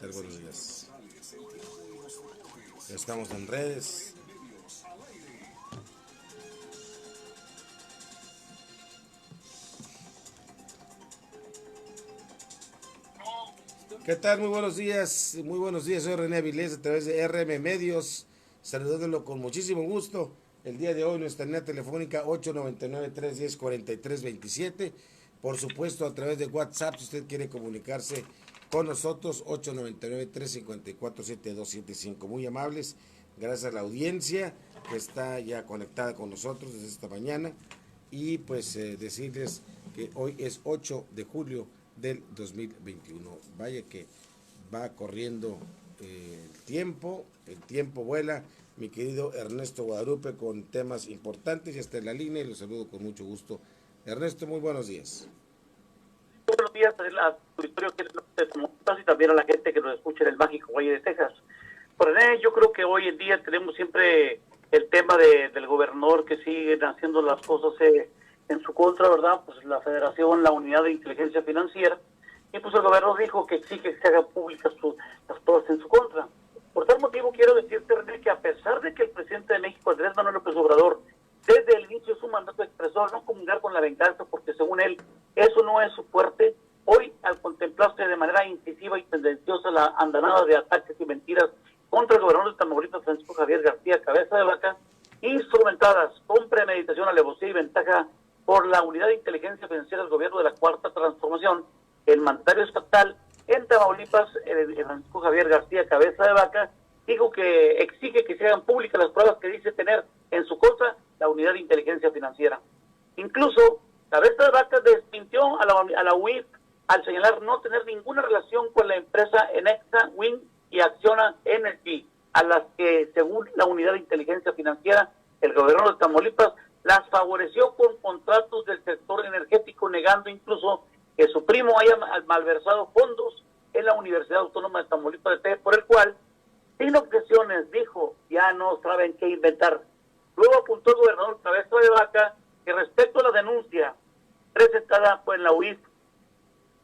Buenos días. Estamos en redes. ¿Qué tal? Muy buenos días. Muy buenos días. Soy René Avilés a través de RM Medios. Saludándolo con muchísimo gusto. El día de hoy nuestra línea telefónica 899-310-4327. Por supuesto a través de WhatsApp si usted quiere comunicarse con nosotros, 899-354-7275. Muy amables, gracias a la audiencia que está ya conectada con nosotros desde esta mañana. Y pues decirles que hoy es 8 de julio del 2021. Vaya que va corriendo el tiempo vuela. Mi querido Ernesto Guadalupe con temas importantes, ya está en la línea y lo saludo con mucho gusto. Ernesto, muy buenos días. Buenos días a la auditorio que y también a la gente que nos escucha en el mágico Valle de Texas. Por René, yo creo que hoy en día tenemos siempre el tema del gobernador que siguen haciendo las cosas en su contra, ¿verdad? Pues la Federación, la Unidad de Inteligencia Financiera, y pues el gobernador dijo que exige que se hagan públicas las pruebas en su contra. Por tal motivo quiero decirte, René, que a pesar de que el presidente de México, Andrés Manuel López Obrador, desde el inicio de su mandato expresó no comulgar con la venganza porque según él eso no es su fuerte, hoy al contemplarse de manera incisiva y tendenciosa la andanada de ataques y mentiras contra el gobernador de Tamaulipas, Francisco Javier García Cabeza de Vaca, instrumentadas con premeditación, alevosía y ventaja por la Unidad de Inteligencia Financiera del Gobierno de la Cuarta Transformación, el mandatario estatal en Tamaulipas, Francisco Javier García Cabeza de Vaca, dijo que exige que se hagan públicas las pruebas que dice tener en su contra la Unidad de Inteligencia Financiera. Incluso, Cabeza de Vaca desmintió a la UIF al señalar no tener ninguna relación con la empresa Enexa, Wind y Acciona Energy, a las que, según la Unidad de Inteligencia Financiera, el gobierno de Tamaulipas las favoreció con contratos del sector energético, negando incluso que su primo haya malversado fondos en la Universidad Autónoma de Tamaulipas, por el cual, sin objeciones, dijo, ya no saben qué inventar. Luego apuntó el gobernador Cabeza de Vaca que respecto a la denuncia presentada por la UIF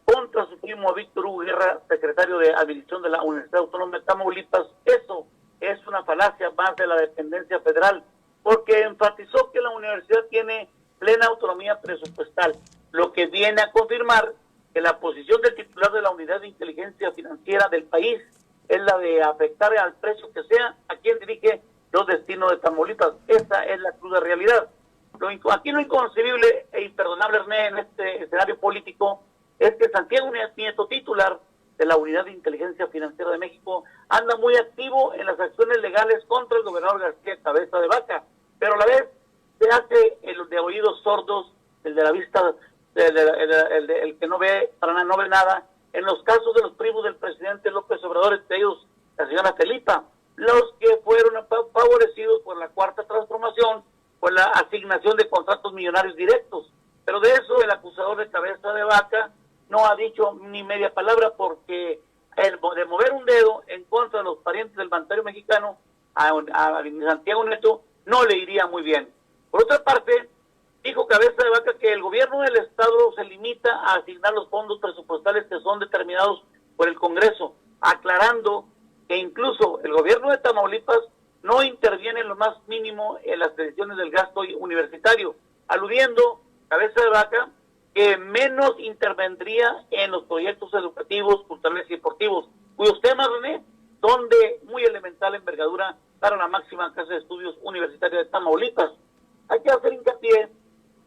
contra su primo Víctor Hugo Guerra, secretario de Administración de la Universidad Autónoma de Tamaulipas, eso es una falacia más de la dependencia federal, porque enfatizó que la universidad tiene plena autonomía presupuestal, lo que viene a confirmar que la posición del titular de la Unidad de Inteligencia Financiera del país es la de afectar al precio que sea a quien dirige los destinos de Tamaulipas. Esa es la cruda realidad. Aquí lo inconcebible e imperdonable, René, en este escenario político, es que Santiago Nieto, titular de la Unidad de Inteligencia Financiera de México, anda muy activo en las acciones legales contra el gobernador García Cabeza de Vaca, pero a la vez se hace el de oídos sordos, el de la vista, el que no ve, para nada, no ve nada, en los casos de los primos del presidente López Obrador, entre ellos la señora Felipa, los que fueron favorecidos por la Cuarta Transformación, por la asignación de contratos millonarios directos. Pero de eso el acusador de Cabeza de Vaca no ha dicho ni media palabra, porque de mover un dedo en contra de los parientes del mandatario mexicano a Santiago Nieto no le iría muy bien. Por otra parte, dijo Cabeza de Vaca que el gobierno del estado se limita a asignar los fondos presupuestales que son determinados por el Congreso, aclarando que incluso el gobierno de Tamaulipas no interviene en lo más mínimo en las decisiones del gasto universitario, aludiendo Cabeza de Vaca que menos intervendría en los proyectos educativos, culturales y deportivos, cuyos temas, René, son de muy elemental envergadura para la máxima casa de estudios universitaria de Tamaulipas. Hay que hacer hincapié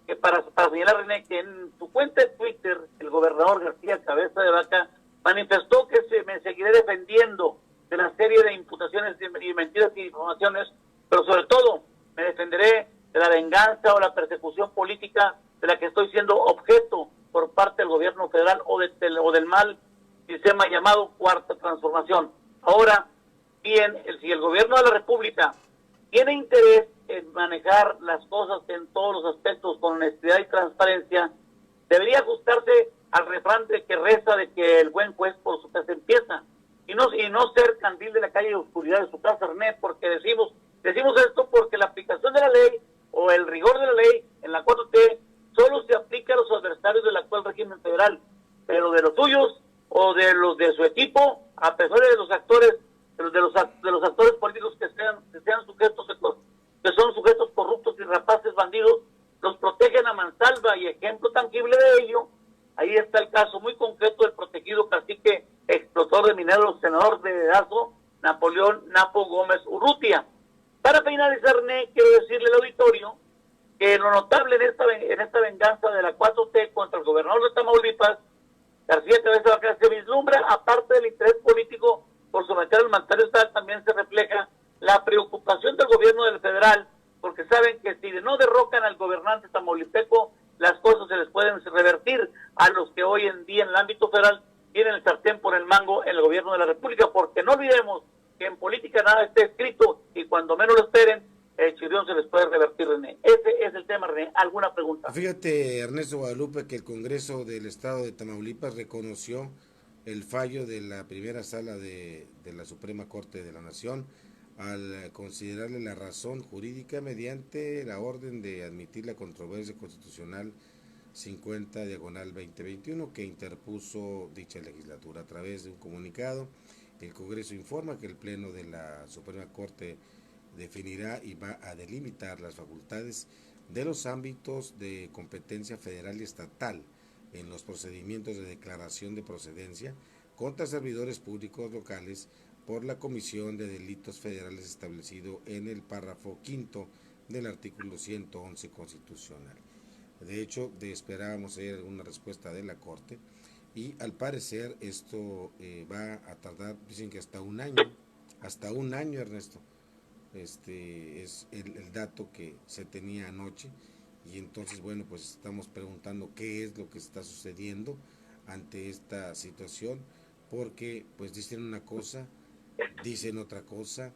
que para señalar, René, que en su cuenta de Twitter, el gobernador García Cabeza de Vaca manifestó que me seguiré defendiendo de la serie de imputaciones y mentiras y informaciones, pero sobre todo me defenderé de la venganza o la persecución política de la que estoy siendo objeto por parte del gobierno federal o del mal sistema llamado Cuarta Transformación. Ahora, bien, si el gobierno de la República tiene interés en manejar las cosas en todos los aspectos con honestidad y transparencia, debería ajustarse al refrán de que reza de que el buen juez por su casa empieza, y no ser candil de la calle de oscuridad de su casa, René, porque decimos esto porque la aplicación de la ley o el rigor de la ley en la 4T solo se aplica a los adversarios del actual régimen federal, pero de los suyos o de los de su equipo, a pesar de los actores, de los actores políticos que sean sujetos, que son sujetos corruptos y rapaces bandidos, los protegen a mansalva, y ejemplo tangible de ello, ahí está el caso muy concreto del protegido cacique explotor de mineros, senador de Dedazo, Napoleón Napo Gómez Urrutia. Para finalizar, quiero decirle al auditorio que lo notable en esta venganza de la 4T contra el gobernador de Tamaulipas, García Cabeza Vaca, se vislumbra, aparte del interés político por someter al mandatario estatal, también se refleja la preocupación del gobierno del federal, porque saben que si no derrocan al gobernante tamaulipeco, las cosas se les pueden revertir a los que hoy en día en el ámbito federal tienen el sartén por el mango en el gobierno de la República, porque no olvidemos que en política nada está escrito y cuando menos lo esperen, el chirrión se les puede revertir, René. Ese es el tema, René. ¿Alguna pregunta? Fíjate, Ernesto Guadalupe, que el Congreso del Estado de Tamaulipas reconoció el fallo de la primera sala de la Suprema Corte de la Nación al considerarle la razón jurídica mediante la orden de admitir la controversia constitucional 50/2021 que interpuso dicha legislatura. A través de un comunicado, el Congreso informa que el Pleno de la Suprema Corte definirá y va a delimitar las facultades de los ámbitos de competencia federal y estatal en los procedimientos de declaración de procedencia contra servidores públicos locales por la Comisión de Delitos Federales establecido en el párrafo 5 del artículo 111 constitucional. De hecho, esperábamos alguna respuesta de la Corte y al parecer esto va a tardar, dicen que hasta un año, Ernesto. Este es el dato que se tenía anoche, y entonces, bueno, pues estamos preguntando qué es lo que está sucediendo ante esta situación, porque pues dicen una cosa, dicen otra cosa,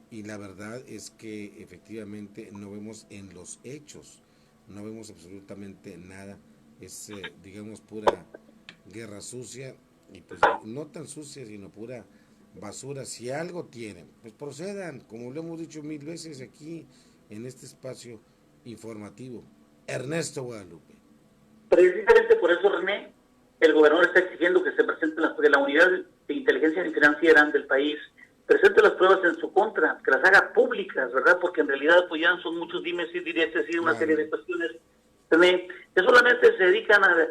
y la verdad es que efectivamente no vemos en los hechos, no vemos absolutamente nada, es digamos pura guerra sucia, y pues no tan sucia sino pura basura. Si algo tienen, pues procedan, como lo hemos dicho 1000 veces aquí en este espacio informativo. Ernesto Guadalupe. Precisamente por eso, René, el gobernador está exigiendo que se presenten la unidad de inteligencia financiera del país, presente las pruebas en su contra, que las haga públicas, ¿verdad? Porque en realidad pues ya son muchos dimes y diretes y una serie de cuestiones, René, que solamente se dedican a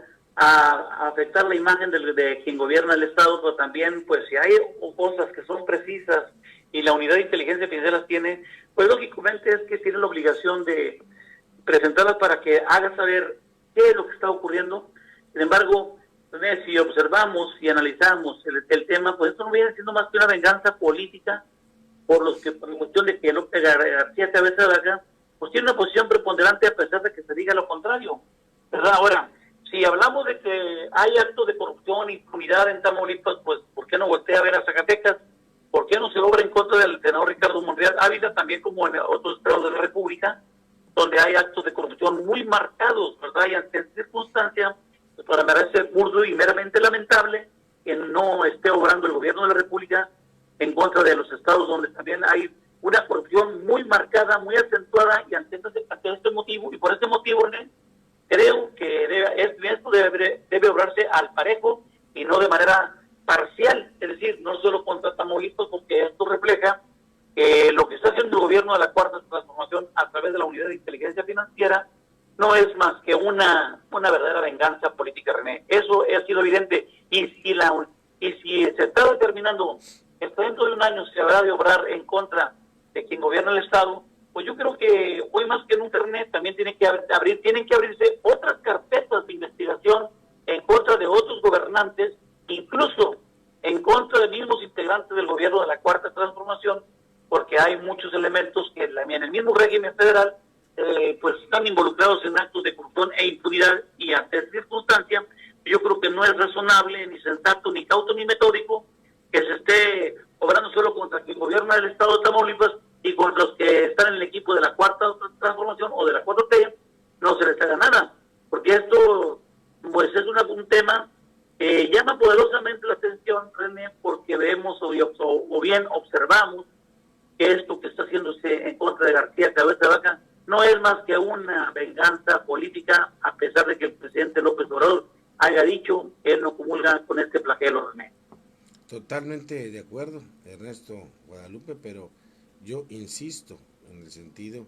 afectar la imagen de quien gobierna el Estado, pero también, pues, si hay cosas que son precisas y la unidad de inteligencia financiera las tiene, pues lógicamente es que tiene la obligación de presentarlas para que haga saber qué es lo que está ocurriendo. Sin embargo, si observamos y analizamos el tema, pues esto no viene siendo más que una venganza política por cuestión de que López García Cabeza de Vaca pues tiene una posición preponderante a pesar de que se diga lo contrario, ¿verdad? Ahora, si hablamos de que hay actos de corrupción y impunidad en Tamaulipas, pues ¿por qué no voltea a ver a Zacatecas? ¿Por qué no se obra en contra del senador Ricardo Monreal Ávila, también como en otros estados de la República, donde hay actos de corrupción muy marcados, ¿verdad? Y ante esta circunstancia, pues para me parece burdo y meramente lamentable que no esté obrando el gobierno de la República en contra de los estados donde también hay una corrupción muy marcada, muy acentuada, y ante este motivo, y por este motivo, ¿no?, creo que esto debe obrarse al parejo y no de manera parcial, es decir, no solo contra Tamaulipas, porque esto refleja que lo que está haciendo el gobierno de la Cuarta Transformación a través de la Unidad de Inteligencia Financiera no es más que una verdadera venganza política, René. Eso ha sido evidente, y si se está determinando que dentro de un año se habrá de obrar en contra de quien gobierna el Estado, pues yo creo que hoy más que nunca, René, también tienen que abrirse otras carpetas de investigación en contra de otros gobernantes, incluso en contra de mismos integrantes del gobierno de la Cuarta Transformación, porque hay muchos elementos que en el mismo régimen federal pues están involucrados en actos de corrupción e impunidad, y ante esta circunstancia yo creo que no es razonable, ni sensato, ni cauto, ni metódico que se esté obrando solo contra quien gobierna el Estado de Tamaulipas y contra los que están en el equipo de la Cuarta Transformación o de la 4T, no se les haga nada, porque esto pues es un tema que llama poderosamente la atención, René, porque vemos o bien observamos que esto que está haciéndose en contra de García Cabeza de Vaca no es más que una venganza política, a pesar de que el presidente López Obrador haya dicho, él no comulga con este flagelo, René. Totalmente de acuerdo, Ernesto Guadalupe, pero yo insisto en el sentido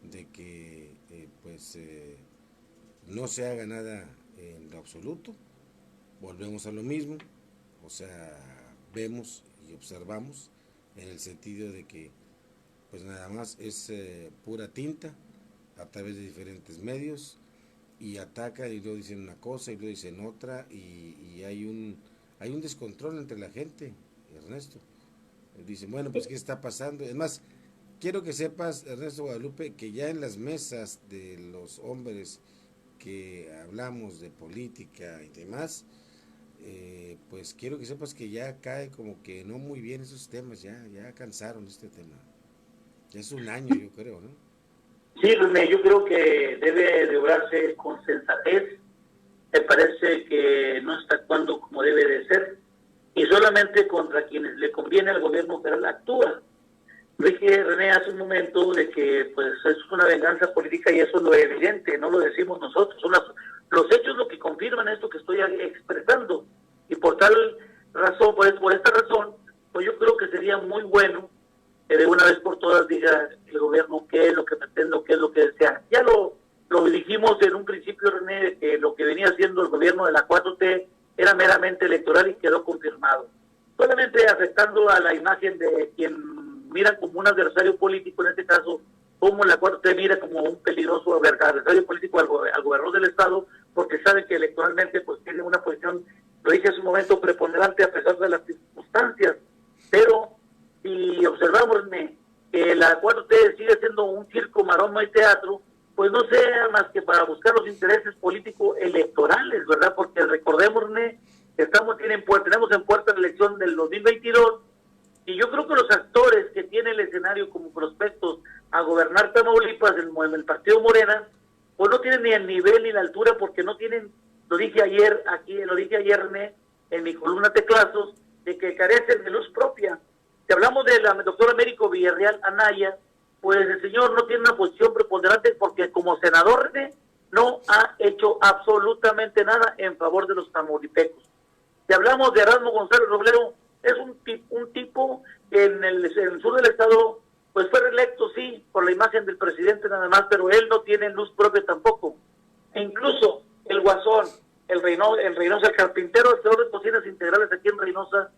de que no se haga nada en lo absoluto, volvemos a lo mismo, o sea, vemos y observamos en el sentido de que pues nada más es pura tinta a través de diferentes medios y ataca y luego dicen una cosa y luego dicen otra y hay un descontrol entre la gente, Ernesto. Dicen, bueno, pues ¿qué está pasando? Es más, quiero que sepas, Ernesto Guadalupe, que ya en las mesas de los hombres que hablamos de política y demás, pues quiero que sepas que ya cae como que no muy bien esos temas, ya cansaron este tema. Ya es un año, yo creo, ¿no? Sí, René, yo creo que debe de obrarse con sensatez. Me parece que no está actuando como debe de ser y solamente contra quienes le conviene al gobierno federal actúa. Dije, René, hace un momento de que pues es una venganza política y eso es lo evidente, no lo decimos nosotros, son los hechos lo que confirman esto que estoy expresando. Y por tal razón, por esta razón, pues yo creo que sería muy bueno que de una vez por todas diga el gobierno qué es lo que pretende, qué es lo que desea. Ya lo dijimos en un principio, René, de que lo que venía haciendo el gobierno de la 4T era meramente electoral y quedó confirmado. Solamente afectando a la imagen de quien mira como un adversario político, en este caso, como la 4T mira como un peligroso adversario político al gobernador del Estado, porque sabe que electoralmente pues tiene una posición, lo dije hace un momento, preponderante a pesar de las circunstancias. Pero si observamos que la 4T sigue siendo un circo, maroma y teatro, pues no sea más que para buscar los intereses políticos electorales, ¿verdad? Porque recordemos, tenemos en puerta la elección del 2022 y yo creo que los actores que tiene el escenario como prospectos a gobernar Tamaulipas, el partido Morena, pues no tienen ni el nivel ni la altura porque no tienen, lo dije ayer, en mi columna Teclazos, de que carecen de luz propia. Si hablamos de la doctora Américo Villarreal Anaya, pues el señor no tiene una posición preponderante porque como senador no ha hecho absolutamente nada en favor de los tamaulipecos. Si hablamos de Erasmo González Robledo, es un tipo que en el sur del estado pues fue reelecto, sí, por la imagen del presidente nada más, pero él no tiene luz propia tampoco. E incluso el Guasón, el Reynosa, el carpintero del Salón de Cocinas Integrales aquí en Reynosa,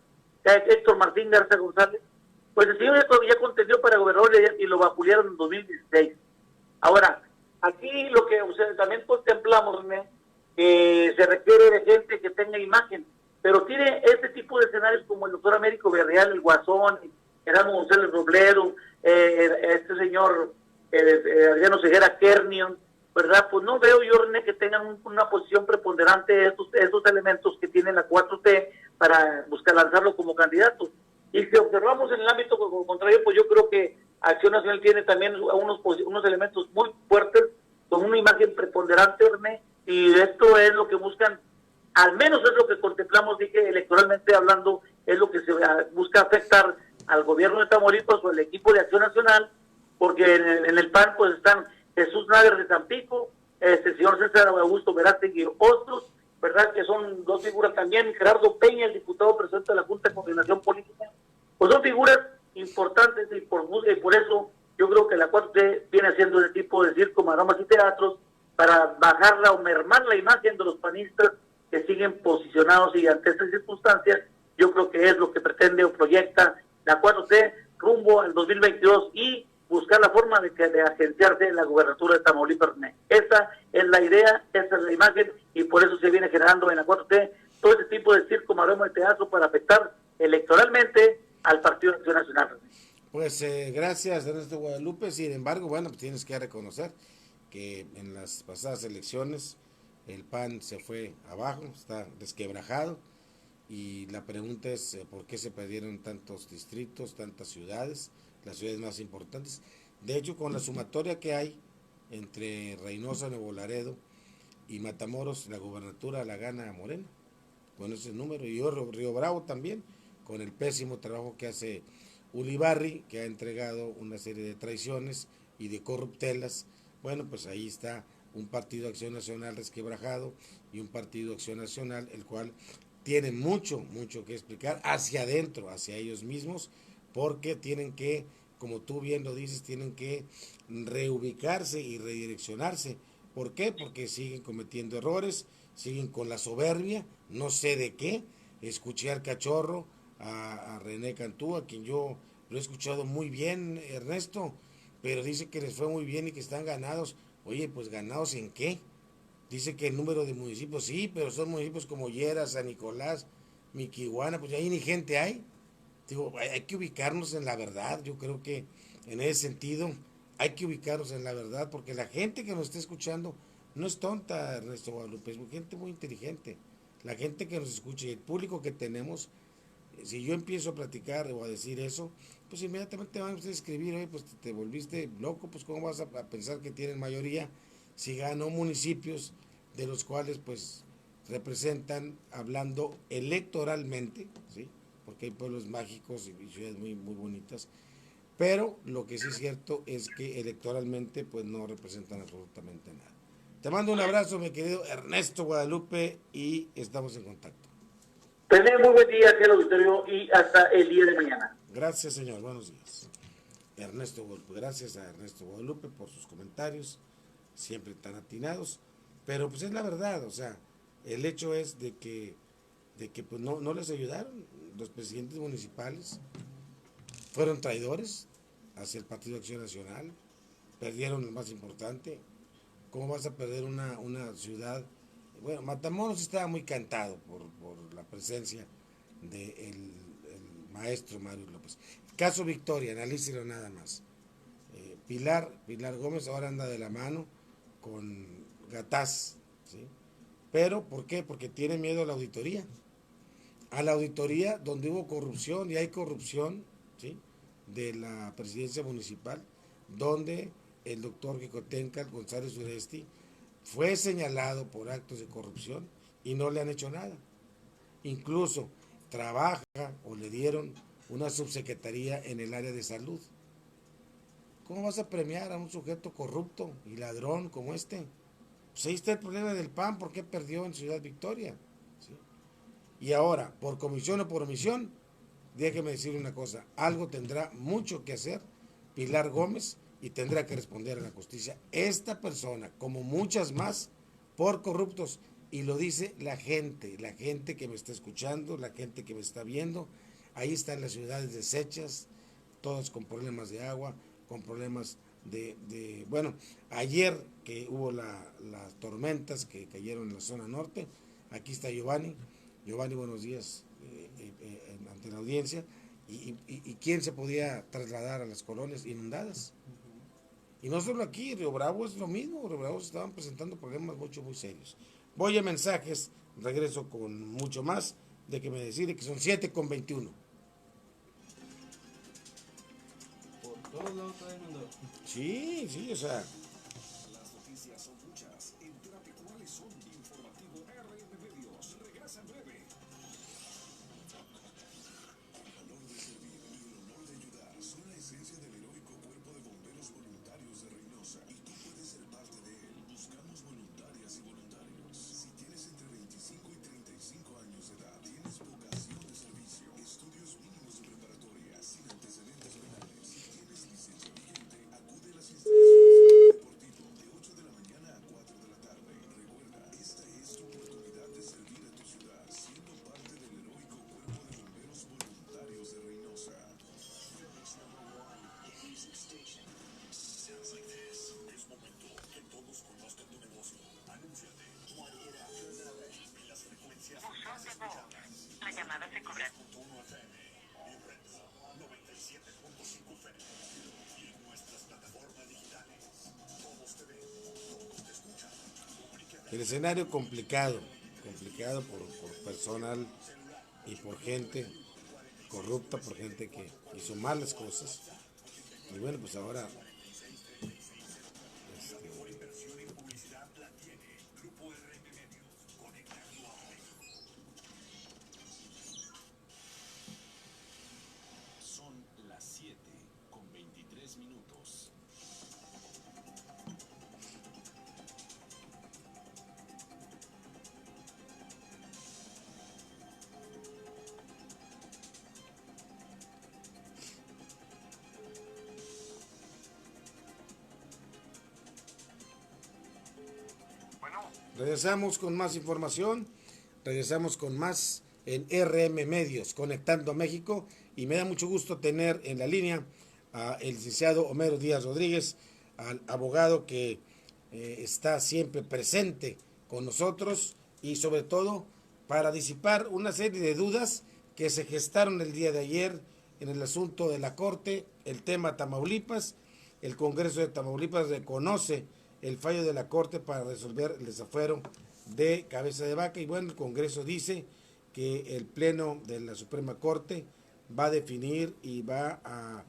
Héctor Martín Garza González, pues el señor ya contendió para gobernador y lo vapulearon en 2016. Ahora, aquí lo que también contemplamos, que se requiere de gente que tenga imagen, pero tiene este tipo de escenarios como el doctor Américo Villarreal, el Guasón, Erasmo González Robledo, este señor Adriano Ceguera Kernion, ¿verdad? Pues no veo yo, René, que tengan una posición preponderante estos elementos que tiene la 4T para buscar lanzarlo como candidato. Y si observamos en el ámbito contrario, pues yo creo que Acción Nacional tiene también unos elementos muy fuertes, con una imagen preponderante, René, y esto es lo que buscan, al menos es lo que contemplamos, dije, electoralmente hablando, es lo que se busca afectar al gobierno de Tamaulipas o el equipo de Acción Nacional, porque en el PAN pues están Jesús Nader de Tampico, el señor César Augusto Verástegui y otros, ¿verdad? Que son dos figuras también, Gerardo Peña, el diputado presidente de la Junta de Coordinación Política, pues son figuras importantes y por eso yo creo que la 4T viene haciendo ese tipo de circo, maromas y teatros para bajarla o mermar la imagen de los panistas que siguen posicionados y ante estas circunstancias, yo creo que es lo que pretende o proyecta la 4T rumbo al 2022 y buscar la forma de agenciarse en la gubernatura de Tamaulipas. Esa es la idea, esa es la imagen y por eso se viene generando en la 4T todo este tipo de circo, maroma y teatro para afectar electoralmente al Partido Acción Nacional. Pues gracias, Ernesto Guadalupe. Sin embargo, bueno, pues tienes que reconocer que en las pasadas elecciones el PAN se fue abajo, está desquebrajado y la pregunta es por qué se perdieron tantos distritos, tantas ciudades, las ciudades más importantes. De hecho, con la sumatoria que hay entre Reynosa, Nuevo Laredo y Matamoros, la gubernatura la gana Morena, con ese número, y Río Bravo también, con el pésimo trabajo que hace Ulibarri, que ha entregado una serie de traiciones y de corruptelas. Bueno, pues ahí está un Partido Acción Nacional resquebrajado y un Partido Acción Nacional, el cual tiene mucho que explicar hacia adentro, hacia ellos mismos, porque tienen que, como tú bien lo dices, tienen que reubicarse y redireccionarse. ¿Por qué? Porque siguen cometiendo errores, siguen con la soberbia, no sé de qué. Escuché al cachorro, a René Cantú, a quien yo lo he escuchado muy bien, Ernesto, pero dice que les fue muy bien y que están ganados. Oye, pues ganados en qué? Dice que el número de municipios, sí, pero son municipios como Lleras, San Nicolás, Miquihuana, pues ahí ni gente hay. Digo, hay que ubicarnos en la verdad. Yo creo que en ese sentido hay que ubicarnos en la verdad, porque la gente que nos está escuchando no es tonta, Ernesto Guadalupe, es gente muy inteligente. La gente que nos escucha y el público que tenemos, si yo empiezo a platicar o a decir eso, pues inmediatamente van ustedes a escribir, oye, pues te volviste loco, pues cómo vas a pensar que tienen mayoría si ganó municipios de los cuales pues representan, hablando electoralmente, ¿sí? Porque hay pueblos mágicos y ciudades muy bonitas, pero lo que sí es cierto es que electoralmente pues no representan absolutamente nada. Te mando un abrazo, mi querido Ernesto Guadalupe, y estamos en contacto. Tener muy buen día, cielo Victorio, y hasta el día de mañana. Gracias, señor. Buenos días. Ernesto Guadalupe, gracias a Ernesto Guadalupe por sus comentarios, siempre tan atinados, pero pues es la verdad, o sea, el hecho es de que pues no les ayudaron. Los presidentes municipales fueron traidores hacia el Partido Acción Nacional, perdieron lo más importante. ¿Cómo vas a perder una ciudad? Bueno, Matamoros estaba muy cantado por la presencia del maestro Mario López. Caso Victoria, analícelo nada más. Pilar Gómez ahora anda de la mano con Gataz, ¿sí? Pero, ¿por qué? Porque tiene miedo a la auditoría. A la auditoría donde hubo corrupción, y hay corrupción, ¿sí? De la presidencia municipal, donde el doctor Quicotenca González Uresti fue señalado por actos de corrupción y no le han hecho nada. Incluso trabaja o le dieron una subsecretaría en el área de salud. ¿Cómo vas a premiar a un sujeto corrupto y ladrón como este? Pues ahí está el problema del PAN, ¿por qué perdió en Ciudad Victoria? ¿Sí? Y ahora, por comisión o por omisión, déjeme decir una cosa, algo tendrá mucho que hacer Pilar Gómez y tendrá que responder a la justicia. Esta persona, como muchas más, por corruptos, y lo dice la gente que me está escuchando, la gente que me está viendo, ahí están las ciudades deshechas, todas con problemas de agua, con problemas bueno, ayer que hubo las tormentas que cayeron en la zona norte, aquí está Giovanni, buenos días ante la audiencia, y quién se podía trasladar a las colonias inundadas. Y no solo aquí, Río Bravo es lo mismo, Río Bravo se estaban presentando problemas muy serios. Voy a mensajes, regreso con mucho más, de que me decide que son 7:21. Por todos lados está inundado. Sí, o sea. Las noticias son muchas. Entérate cuáles son. Informativo RM Medios. Regresa en breve. El valor de servir y el honor de ayudar son la esencia del heroico Cuerpo de Bomberos Voluntarios de Reynosa. Y tú puedes ser parte de él. Buscamos voluntarias y voluntarios. Si tienes entre 25 y 35 años de edad, tienes vocación de servicio, estudios mínimos de preparatoria, sin antecedentes penales, si tienes licencia vigente, acude a las instalaciones del deportivo de 8 de la mañana a 4 de la tarde. Recuerda, esta es tu oportunidad de servir a tu ciudad, siendo parte del heroico Cuerpo de Bomberos Voluntarios de Reynosa. Es momento que todos conozcan tu negocio. Anúnciate. Cualquiera. En las frecuencias más escuchadas. La llamada se cobra. 10.1 FM. Y Red 97.5 FM. Y en nuestras plataformas digitales. Todos te ven. Todos te escuchan. Comunícate. El escenario complicado por personal y por gente corrupta, por gente que hizo malas cosas. Y bueno, pues ahora Son las 7:23 minutos. Regresamos con más información, regresamos con más en RM Medios, Conectando a México, y me da mucho gusto tener en la línea al licenciado Homero Díaz Rodríguez, al abogado que está siempre presente con nosotros y sobre todo para disipar una serie de dudas que se gestaron el día de ayer en el asunto de la Corte, el tema Tamaulipas. El Congreso de Tamaulipas reconoce el fallo de la Corte para resolver el desafuero de Cabeza de Vaca, y bueno, el Congreso dice que el Pleno de la Suprema Corte va a definir y va a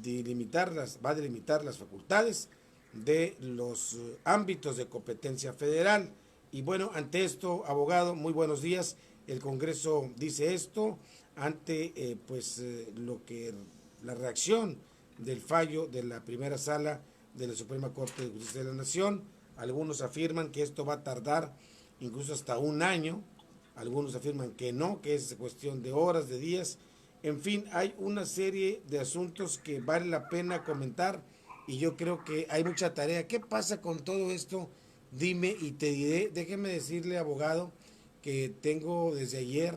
delimitar las facultades de los ámbitos de competencia federal. Y bueno, ante esto, abogado, muy buenos días. El Congreso dice esto ante lo que la reacción del fallo de la primera sala de la Suprema Corte de Justicia de la Nación. Algunos afirman que esto va a tardar incluso hasta un año, algunos afirman que no, que es cuestión de horas, de días. En fin, hay una serie de asuntos que vale la pena comentar y yo creo que hay mucha tarea. ¿Qué pasa con todo esto? Dime y te diré. Déjeme decirle, abogado, que tengo desde ayer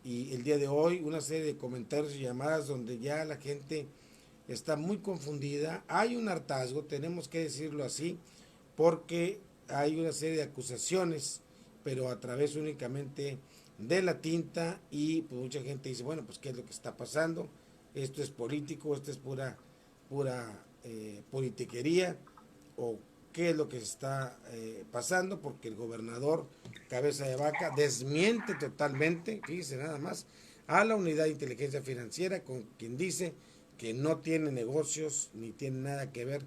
y el día de hoy una serie de comentarios y llamadas donde ya la gente está muy confundida. Hay un hartazgo, tenemos que decirlo así, porque hay una serie de acusaciones, pero a través únicamente de la tinta, y pues mucha gente dice, bueno, pues qué es lo que está pasando, esto es político, esto es pura politiquería, o qué es lo que está pasando, porque el gobernador Cabeza de Vaca desmiente totalmente, fíjese nada más, a la Unidad de Inteligencia Financiera, con quien dice que no tiene negocios ni tiene nada que ver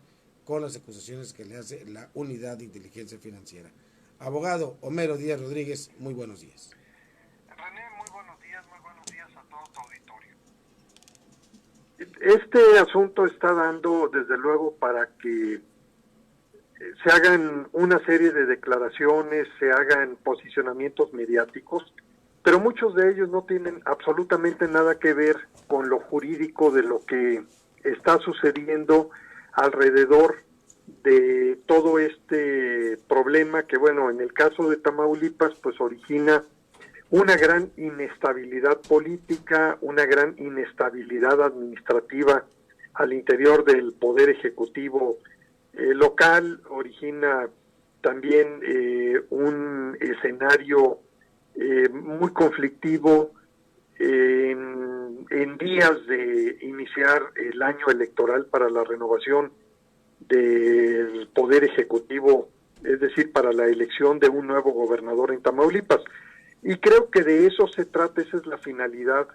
con las acusaciones que le hace la Unidad de Inteligencia Financiera. Abogado Homero Díaz Rodríguez, muy buenos días. René, muy buenos días a todo tu auditorio. Este asunto está dando, desde luego, para que se hagan una serie de declaraciones, se hagan posicionamientos mediáticos, pero muchos de ellos no tienen absolutamente nada que ver con lo jurídico de lo que está sucediendo alrededor de todo este problema que, bueno, en el caso de Tamaulipas, pues origina una gran inestabilidad política, una gran inestabilidad administrativa al interior del Poder Ejecutivo local, origina también un escenario muy conflictivo en días de iniciar el año electoral para la renovación del Poder Ejecutivo, es decir, para la elección de un nuevo gobernador en Tamaulipas. Y creo que de eso se trata, esa es la finalidad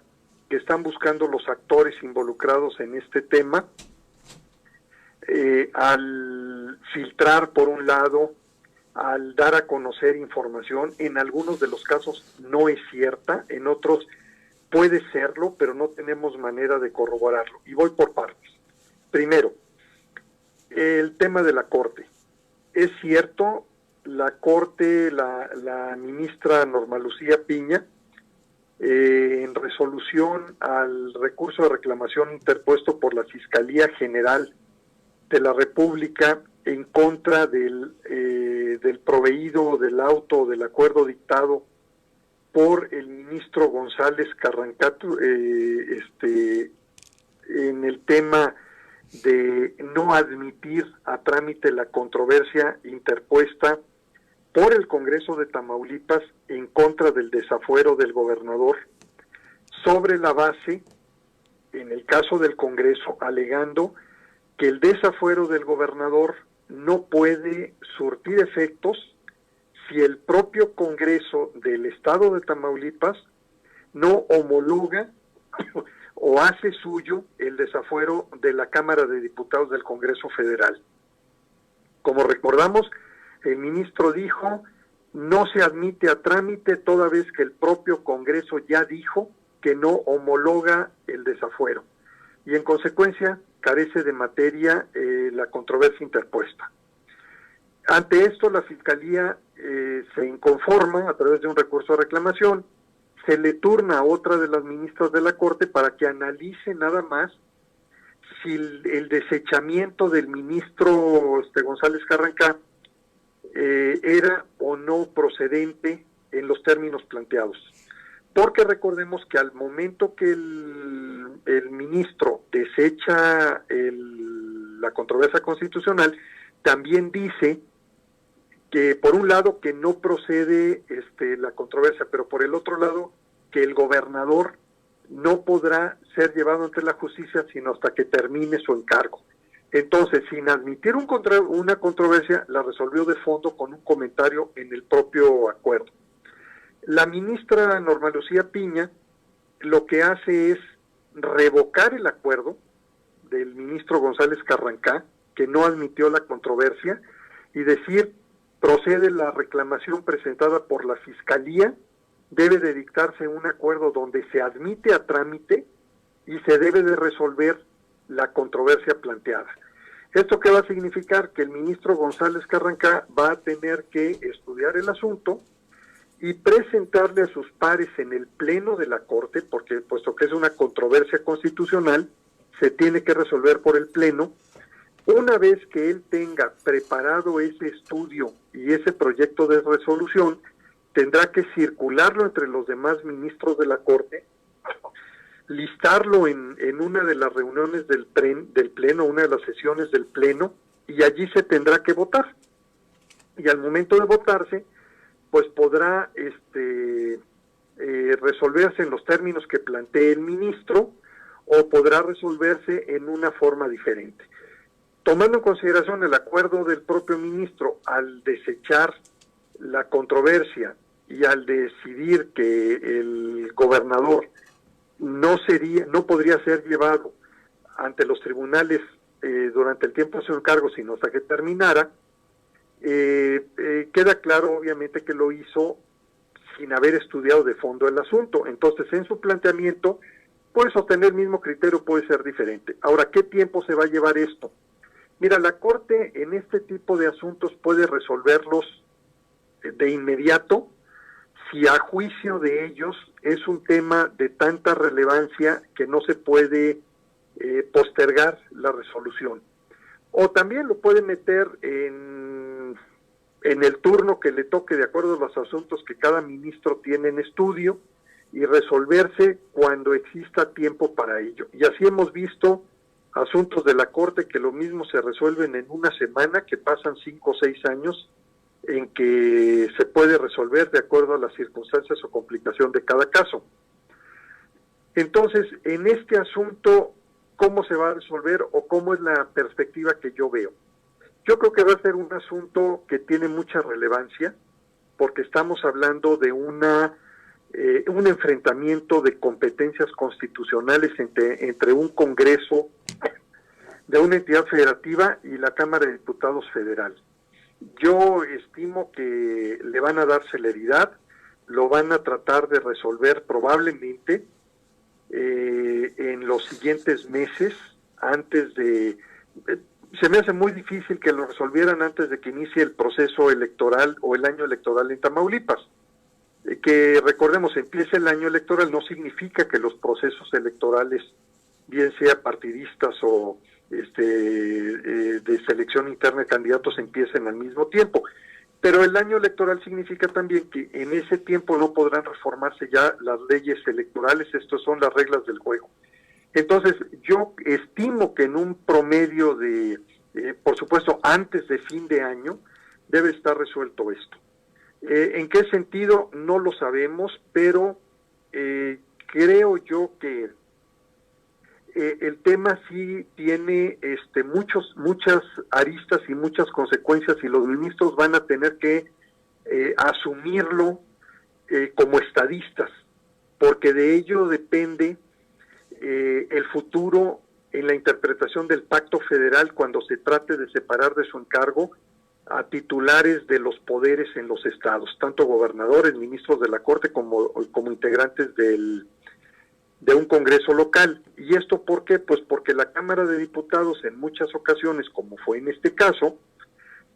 que están buscando los actores involucrados en este tema, al filtrar, por un lado, al dar a conocer información. En algunos de los casos no es cierta, en otros puede serlo, pero no tenemos manera de corroborarlo. Y voy por partes. Primero, el tema de la Corte. Es cierto, la Corte, la ministra Norma Lucía Piña, en resolución al recurso de reclamación interpuesto por la Fiscalía General de la República en contra del proveído del auto del acuerdo dictado por el ministro González Carrancato en el tema de no admitir a trámite la controversia interpuesta por el Congreso de Tamaulipas en contra del desafuero del gobernador, sobre la base, en el caso del Congreso, alegando que el desafuero del gobernador no puede surtir efectos si el propio Congreso del Estado de Tamaulipas no homologa o hace suyo el desafuero de la Cámara de Diputados del Congreso Federal. Como recordamos, el ministro dijo, no se admite a trámite toda vez que el propio Congreso ya dijo que no homologa el desafuero. Y en consecuencia, carece de materia la controversia interpuesta. Ante esto, la Fiscalía se inconforma a través de un recurso de reclamación, se le turna a otra de las ministras de la Corte para que analice nada más si el desechamiento del ministro González Carrancá era o no procedente en los términos planteados. Porque recordemos que al momento que el ministro desecha la controversia constitucional, también dice que por un lado que no procede la controversia, pero por el otro lado que el gobernador no podrá ser llevado ante la justicia sino hasta que termine su encargo. Entonces, sin admitir una controversia, la resolvió de fondo con un comentario en el propio acuerdo. La ministra Norma Lucía Piña lo que hace es revocar el acuerdo del ministro González Carrancá, que no admitió la controversia, y decir, procede la reclamación presentada por la Fiscalía, debe de dictarse un acuerdo donde se admite a trámite y se debe de resolver la controversia planteada. ¿Esto qué va a significar? Que el ministro González Carrancá va a tener que estudiar el asunto y presentarle a sus pares en el pleno de la Corte, porque puesto que es una controversia constitucional, se tiene que resolver por el pleno. Una vez que él tenga preparado ese estudio y ese proyecto de resolución, tendrá que circularlo entre los demás ministros de la Corte, listarlo en una de las reuniones del pleno, una de las sesiones del pleno, y allí se tendrá que votar. Y al momento de votarse, pues podrá resolverse en los términos que plantee el ministro o podrá resolverse en una forma diferente. Tomando en consideración el acuerdo del propio ministro al desechar la controversia y al decidir que el gobernador no podría ser llevado ante los tribunales durante el tiempo de su encargo, sino hasta que terminara, queda claro obviamente que lo hizo sin haber estudiado de fondo el asunto. Entonces, en su planteamiento puede sostener el mismo criterio, puede ser diferente. Ahora, ¿qué tiempo se va a llevar esto? Mira, la Corte en este tipo de asuntos puede resolverlos de inmediato si a juicio de ellos es un tema de tanta relevancia que no se puede postergar la resolución. O también lo puede meter en el turno que le toque de acuerdo a los asuntos que cada ministro tiene en estudio y resolverse cuando exista tiempo para ello. Y así hemos visto asuntos de la Corte que lo mismo se resuelven en una semana, que pasan 5 o 6 años en que se puede resolver de acuerdo a las circunstancias o complicación de cada caso. Entonces, en este asunto, ¿cómo se va a resolver o cómo es la perspectiva que yo veo? Yo creo que va a ser un asunto que tiene mucha relevancia porque estamos hablando de un enfrentamiento de competencias constitucionales entre un Congreso de una entidad federativa y la Cámara de Diputados Federal. Yo estimo que le van a dar celeridad, lo van a tratar de resolver probablemente en los siguientes meses, se me hace muy difícil que lo resolvieran antes de que inicie el proceso electoral o el año electoral en Tamaulipas. Que recordemos, empiece el año electoral no significa que los procesos electorales, bien sea partidistas o de selección interna de candidatos, empiecen al mismo tiempo. Pero el año electoral significa también que en ese tiempo no podrán reformarse ya las leyes electorales, estas son las reglas del juego. Entonces, yo estimo que en un promedio por supuesto, antes de fin de año, debe estar resuelto esto. ¿En qué sentido? No lo sabemos, pero creo yo que el tema sí tiene muchas aristas y muchas consecuencias y los ministros van a tener que asumirlo como estadistas, porque de ello depende el futuro en la interpretación del pacto federal cuando se trate de separar de su encargo a titulares de los poderes en los estados, tanto gobernadores, ministros de la Corte como integrantes de un Congreso local. ¿Y esto por qué? Pues porque la Cámara de Diputados en muchas ocasiones, como fue en este caso,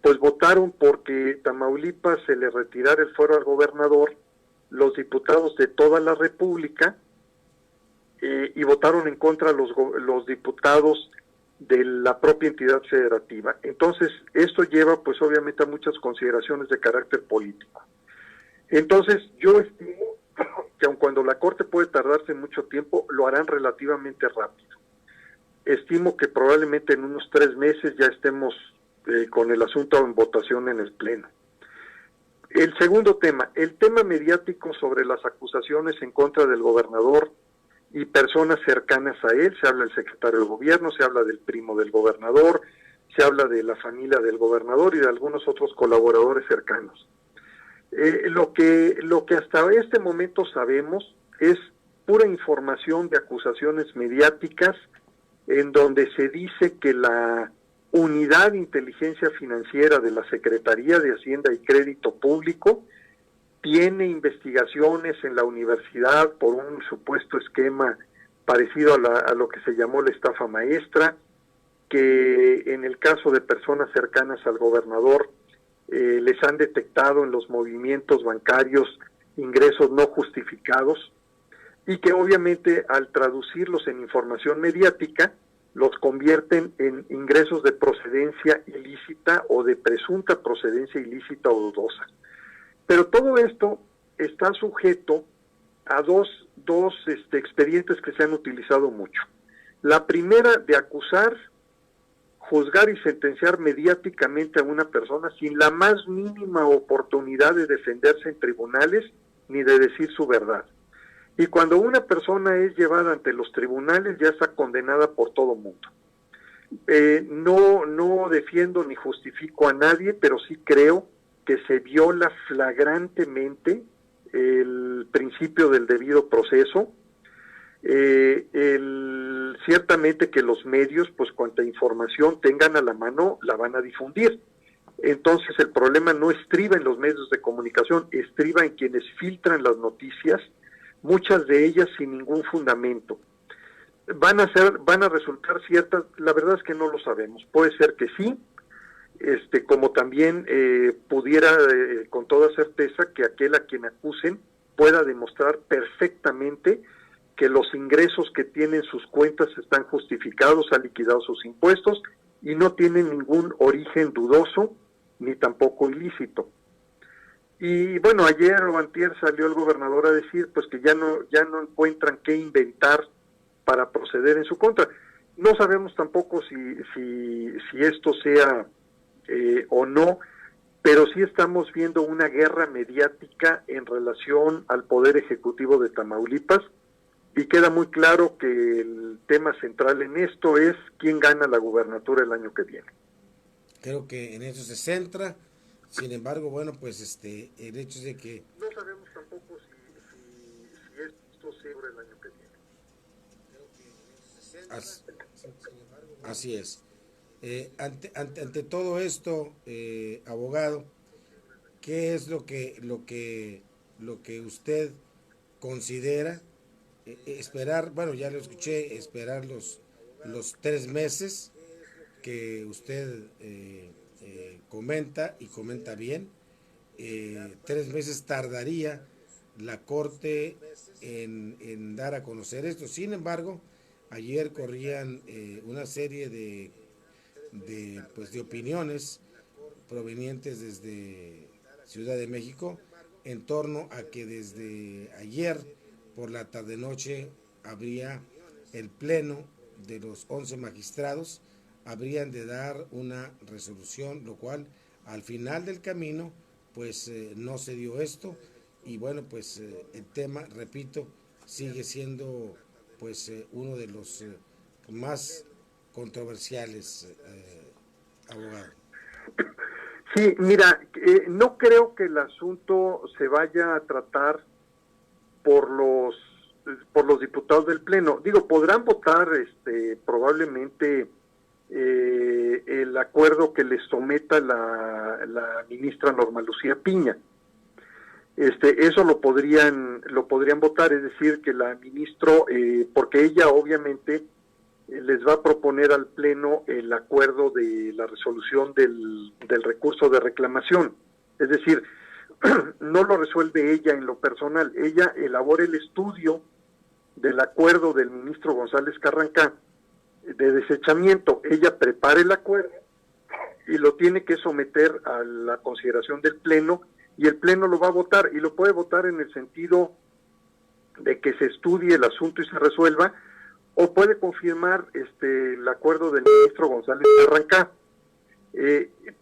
pues votaron porque Tamaulipas se le retirara el fuero al gobernador, los diputados de toda la República, y votaron en contra los diputados de la propia entidad federativa. Entonces, esto lleva pues obviamente a muchas consideraciones de carácter político. Entonces, yo estimo que aun cuando la Corte puede tardarse mucho tiempo, lo harán relativamente rápido. Estimo que probablemente en unos 3 meses ya estemos con el asunto en votación en el Pleno. El segundo tema, el tema mediático sobre las acusaciones en contra del gobernador y personas cercanas a él. Se habla del secretario del gobierno, se habla del primo del gobernador, se habla de la familia del gobernador y de algunos otros colaboradores cercanos. Lo que hasta este momento sabemos es pura información de acusaciones mediáticas en donde se dice que la Unidad de Inteligencia Financiera de la Secretaría de Hacienda y Crédito Público tiene investigaciones en la universidad por un supuesto esquema parecido a lo que se llamó la estafa maestra, que en el caso de personas cercanas al gobernador les han detectado en los movimientos bancarios ingresos no justificados y que obviamente al traducirlos en información mediática los convierten en ingresos de procedencia ilícita o de presunta procedencia ilícita o dudosa. Pero todo esto está sujeto a dos expedientes que se han utilizado mucho. La primera, de acusar, juzgar y sentenciar mediáticamente a una persona sin la más mínima oportunidad de defenderse en tribunales ni de decir su verdad. Y cuando una persona es llevada ante los tribunales ya está condenada por todo mundo. No defiendo ni justifico a nadie, pero sí creo que se viola flagrantemente el principio del debido proceso. Ciertamente que los medios, pues cuanta información tengan a la mano, la van a difundir. Entonces el problema no estriba en los medios de comunicación, estriba en quienes filtran las noticias, muchas de ellas sin ningún fundamento. Van a resultar ciertas, la verdad es que no lo sabemos, puede ser que sí, como también pudiera con toda certeza que aquel a quien acusen pueda demostrar perfectamente que los ingresos que tienen sus cuentas están justificados, ha liquidado sus impuestos y no tienen ningún origen dudoso ni tampoco ilícito. Y bueno, ayer o antier salió el gobernador a decir pues que ya no encuentran qué inventar para proceder en su contra. No sabemos tampoco si esto sea o no, pero sí estamos viendo una guerra mediática en relación al Poder Ejecutivo de Tamaulipas y queda muy claro que el tema central en esto es quién gana la gubernatura el año que viene. Creo que en eso se centra. Sin embargo, bueno, pues el hecho es de que no sabemos tampoco si esto se abre el año que viene. Así es. Ante todo esto, abogado, ¿qué es lo que usted considera esperar? Bueno, ya lo escuché, esperar los 3 meses que usted comenta y comenta bien. 3 meses tardaría la Corte en dar a conocer esto. Sin embargo, ayer corrían una serie de opiniones provenientes desde Ciudad de México en torno a que desde ayer por la tarde-noche habría el pleno de los 11 magistrados, habrían de dar una resolución, lo cual al final del camino pues no se dio esto y bueno, pues el tema, repito, sigue siendo pues uno de los más controversiales, abogado. Sí, mira, no creo que el asunto se vaya a tratar por los diputados del Pleno. Digo, podrán votar probablemente el acuerdo que les someta la ministra Norma Lucía Piña. Eso lo podrían votar, es decir, que la ministro, porque ella obviamente les va a proponer al Pleno el acuerdo de la resolución del recurso de reclamación. Es decir, no lo resuelve ella en lo personal, ella elabora el estudio del acuerdo del ministro González Carrancá, de desechamiento. Ella prepara el acuerdo y lo tiene que someter a la consideración del Pleno, y el Pleno lo va a votar, y lo puede votar en el sentido de que se estudie el asunto y se resuelva, o puede confirmar el acuerdo del ministro González Carrancá.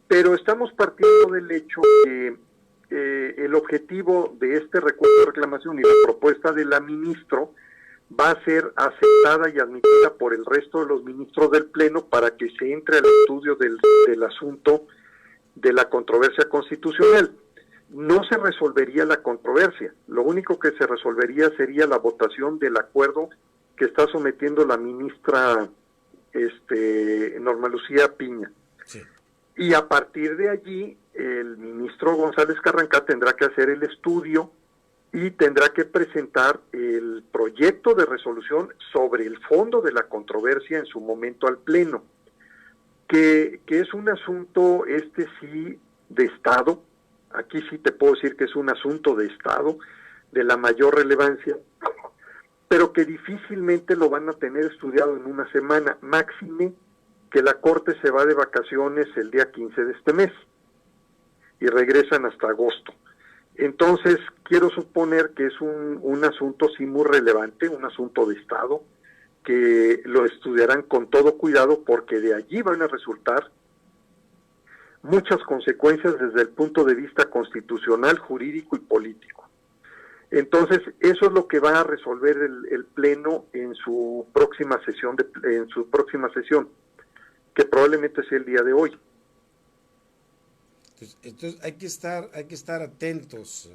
Pero estamos partiendo del hecho que el objetivo de este recurso de reclamación y la propuesta de la ministro va a ser aceptada y admitida por el resto de los ministros del Pleno para que se entre al estudio del asunto de la controversia constitucional. No se resolvería la controversia, lo único que se resolvería sería la votación del acuerdo que está sometiendo la ministra Norma Lucía Piña. Sí. Y a partir de allí, el ministro González Carrancá tendrá que hacer el estudio y tendrá que presentar el proyecto de resolución sobre el fondo de la controversia en su momento al Pleno, que es un asunto, sí, de Estado. Aquí sí te puedo decir que es un asunto de Estado, de la mayor relevancia, pero que difícilmente lo van a tener estudiado en una semana, máxime que la Corte se va de vacaciones el día 15 de este mes y regresan hasta agosto. Entonces, quiero suponer que es un asunto sí muy relevante, un asunto de Estado, que lo estudiarán con todo cuidado porque de allí van a resultar muchas consecuencias desde el punto de vista constitucional, jurídico y político. Entonces, eso es lo que va a resolver el Pleno en su próxima sesión, que probablemente sea el día de hoy. Entonces hay que estar atentos,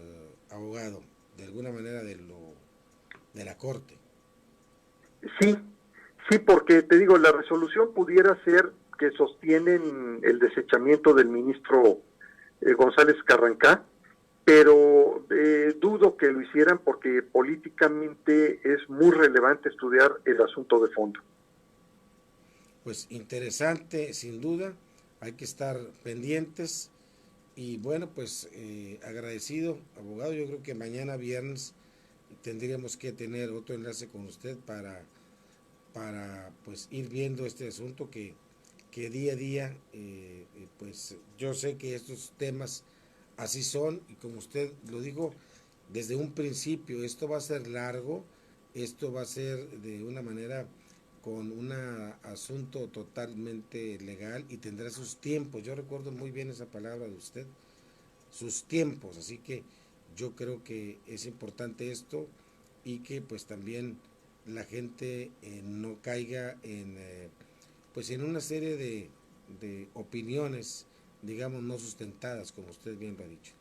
abogado, de alguna manera de la Corte. Sí, porque te digo, la resolución pudiera ser que sostienen el desechamiento del ministro González Carrancá, pero dudo que lo hicieran porque políticamente es muy relevante estudiar el asunto de fondo. Pues interesante, sin duda, hay que estar pendientes y bueno, pues agradecido, abogado. Yo creo que mañana viernes tendríamos que tener otro enlace con usted para pues ir viendo este asunto que día a día, pues yo sé que estos temas así son y como usted lo dijo desde un principio, esto va a ser largo, esto va a ser de una manera con un asunto totalmente legal y tendrá sus tiempos. Yo recuerdo muy bien esa palabra de usted, sus tiempos, así que yo creo que es importante esto y que pues también la gente no caiga en pues en una serie de opiniones, digamos, no sustentadas, como usted bien lo ha dicho.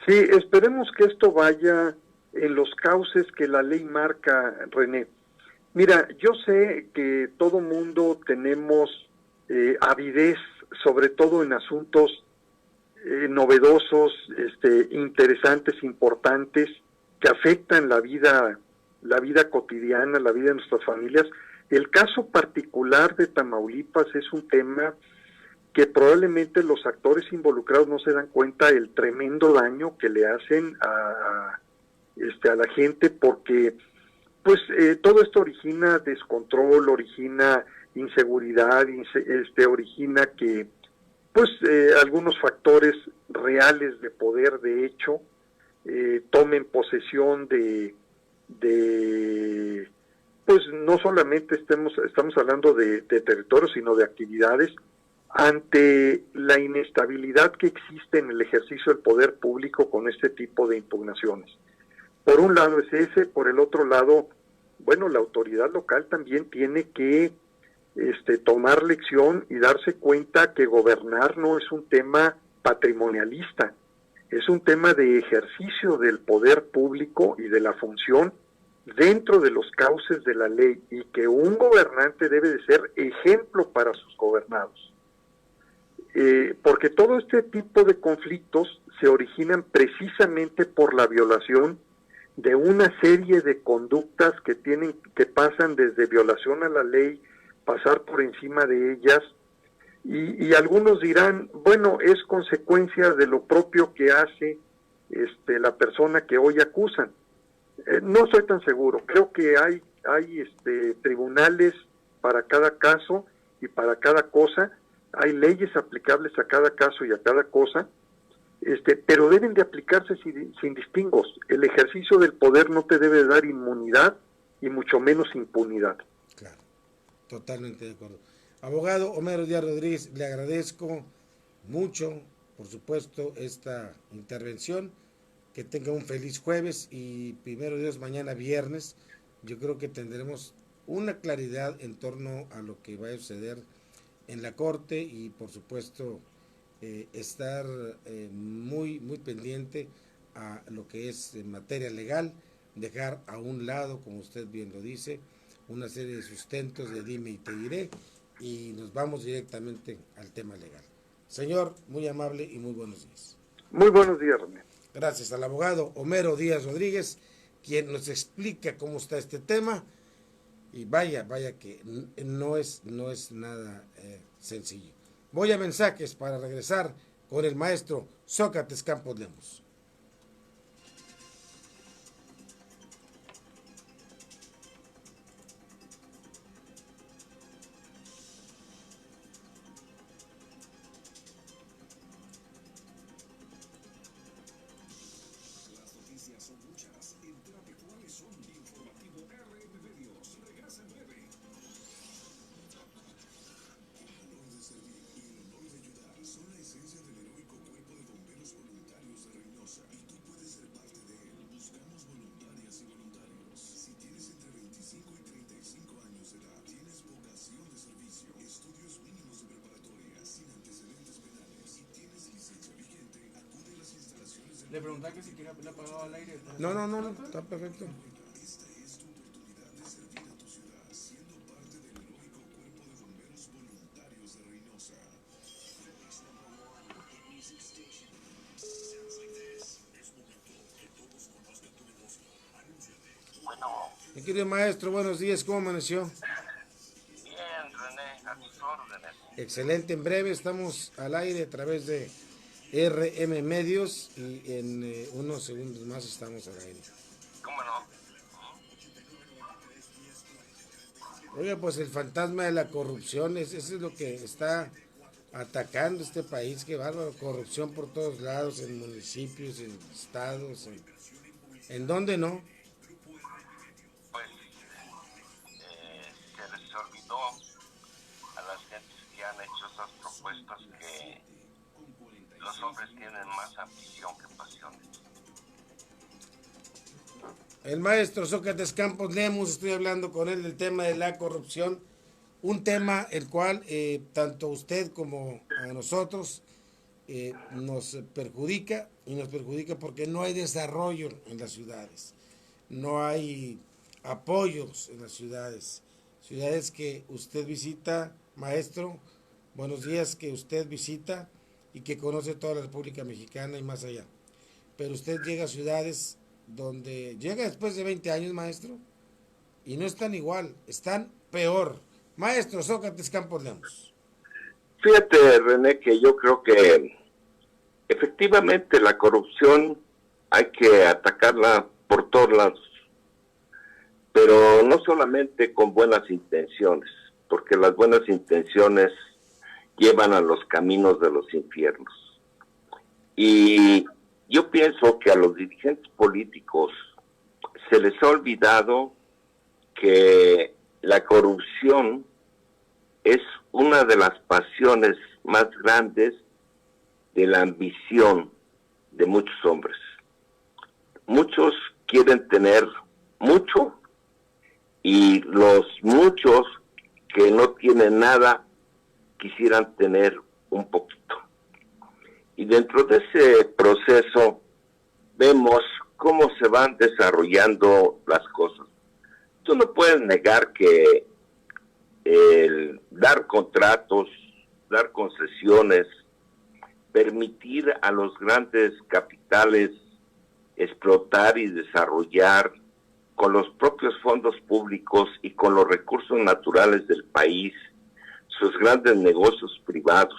Sí, esperemos que esto vaya en los cauces que la ley marca, René. Mira, yo sé que todo mundo tenemos avidez, sobre todo en asuntos novedosos, interesantes, importantes, que afectan la vida cotidiana, la vida de nuestras familias. El caso particular de Tamaulipas es un tema que probablemente los actores involucrados no se dan cuenta del tremendo daño que le hacen a la gente, porque pues todo esto origina descontrol, origina inseguridad, origina que pues algunos factores reales de poder de hecho tomen posesión de pues no solamente estamos hablando de territorios, sino de actividades, ante la inestabilidad que existe en el ejercicio del poder público con este tipo de impugnaciones. Por un lado es ese, por el otro lado, bueno, la autoridad local también tiene que tomar lección y darse cuenta que gobernar no es un tema patrimonialista, es un tema de ejercicio del poder público y de la función dentro de los cauces de la ley, y que un gobernante debe de ser ejemplo para sus gobernados. Porque todo este tipo de conflictos se originan precisamente por la violación de una serie de conductas que pasan desde violación a la ley, pasar por encima de ellas, y algunos dirán, bueno, es consecuencia de lo propio que hace la persona que hoy acusan. No estoy tan seguro. Creo que hay tribunales para cada caso y para cada cosa. Hay leyes aplicables a cada caso y a cada cosa, pero deben de aplicarse sin distingos. El ejercicio del poder no te debe dar inmunidad y mucho menos impunidad. Claro, totalmente de acuerdo. Abogado Homero Díaz Rodríguez, le agradezco mucho, por supuesto, esta intervención. Que tenga un feliz jueves y primero Dios, mañana viernes, yo creo que tendremos una claridad en torno a lo que va a suceder en la Corte y por supuesto estar muy pendiente a lo que es en materia legal, dejar a un lado, como usted bien lo dice, una serie de sustentos de dime y te diré, y nos vamos directamente al tema legal. Señor, muy amable y muy buenos días. Muy buenos días, René. Gracias al abogado Homero Díaz Rodríguez, quien nos explica cómo está este tema, y vaya que no es nada sencillo. Voy a mensajes para regresar con el maestro Sócrates Campos Lemos. Le preguntaba que si quería la apagado al aire. No, está perfecto. Mi querido maestro, buenos días, ¿cómo amaneció? Bien, René, a tus órdenes. Excelente, en breve estamos al aire a través de RM Medios y en unos segundos más estamos al aire. ¿Cómo no? Oiga, pues el fantasma de la corrupción, eso es lo que está atacando este país, qué bárbaro, corrupción por todos lados, en municipios, en estados, en dónde no. Pues se les olvidó a las gentes que han hecho esas propuestas que los hombres tienen más ambición que pasión. El maestro Sócrates Campos Lemos, estoy hablando con él del tema de la corrupción, un tema el cual tanto usted como a nosotros nos perjudica, y nos perjudica porque no hay desarrollo en las ciudades, no hay apoyos en las ciudades que usted visita, maestro, buenos días, que usted visita y que conoce toda la República Mexicana y más allá, pero usted llega a ciudades donde llega después de 20 años, maestro, y no están igual, están peor. Maestro Sócrates Campos Lemos. Fíjate, René, que yo creo que efectivamente la corrupción hay que atacarla por todos lados, pero no solamente con buenas intenciones, porque las buenas intenciones llevan a los caminos de los infiernos. Y yo pienso que a los dirigentes políticos se les ha olvidado que la corrupción es una de las pasiones más grandes de la ambición de muchos hombres. Muchos quieren tener mucho y los muchos que no tienen nada quisieran tener un poquito. Y dentro de ese proceso vemos cómo se van desarrollando las cosas. Tú no puedes negar que el dar contratos, dar concesiones, permitir a los grandes capitales explotar y desarrollar con los propios fondos públicos y con los recursos naturales del país sus grandes negocios privados,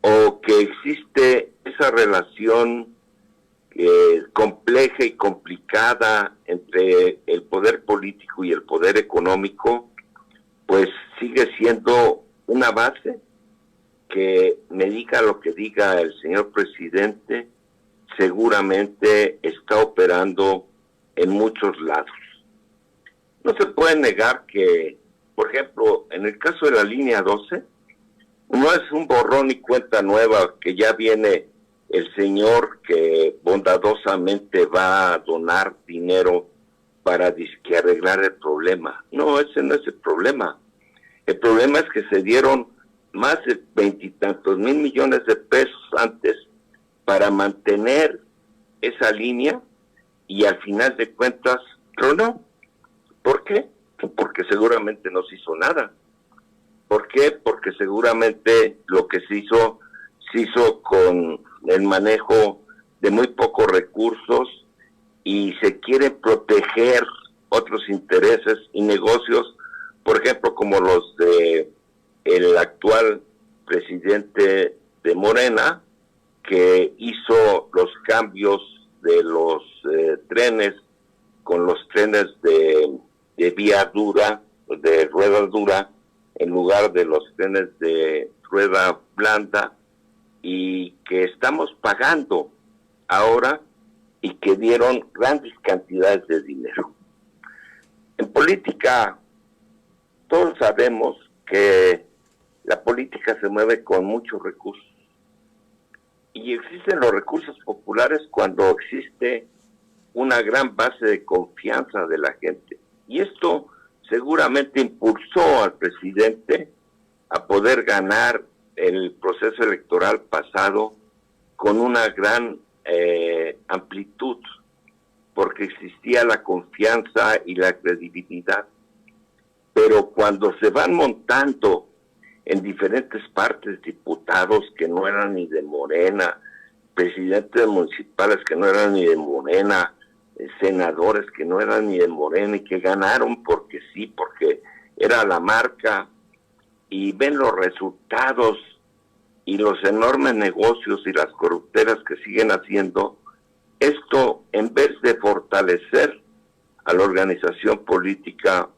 o que existe esa relación compleja y complicada entre el poder político y el poder económico, pues sigue siendo una base que me diga lo que diga el señor presidente, seguramente está operando en muchos lados. No se puede negar que, por ejemplo, en el caso de la línea 12, no es un borrón y cuenta nueva que ya viene el señor que bondadosamente va a donar dinero para disque arreglar el problema. No, ese no es el problema. El problema es que se dieron más de 20 y tantos mil millones de pesos antes para mantener esa línea y al final de cuentas tronó. ¿Por qué? Porque seguramente no se hizo nada. ¿Por qué? Porque seguramente lo que se hizo con el manejo de muy pocos recursos y se quieren proteger otros intereses y negocios, por ejemplo, como los de el actual presidente de Morena, que hizo los cambios de los trenes con los trenes de vía dura, de rueda dura, en lugar de los trenes de rueda blanda, y que estamos pagando ahora y que dieron grandes cantidades de dinero. En política, todos sabemos que la política se mueve con muchos recursos. Y existen los recursos populares cuando existe una gran base de confianza de la gente. Y esto seguramente impulsó al presidente a poder ganar el proceso electoral pasado con una gran amplitud, porque existía la confianza y la credibilidad. Pero cuando se van montando en diferentes partes diputados que no eran ni de Morena, presidentes municipales que no eran ni de Morena, senadores que no eran ni de Morena y que ganaron porque sí, porque era la marca, y ven los resultados y los enormes negocios y las corruptelas que siguen haciendo, esto en vez de fortalecer a la organización política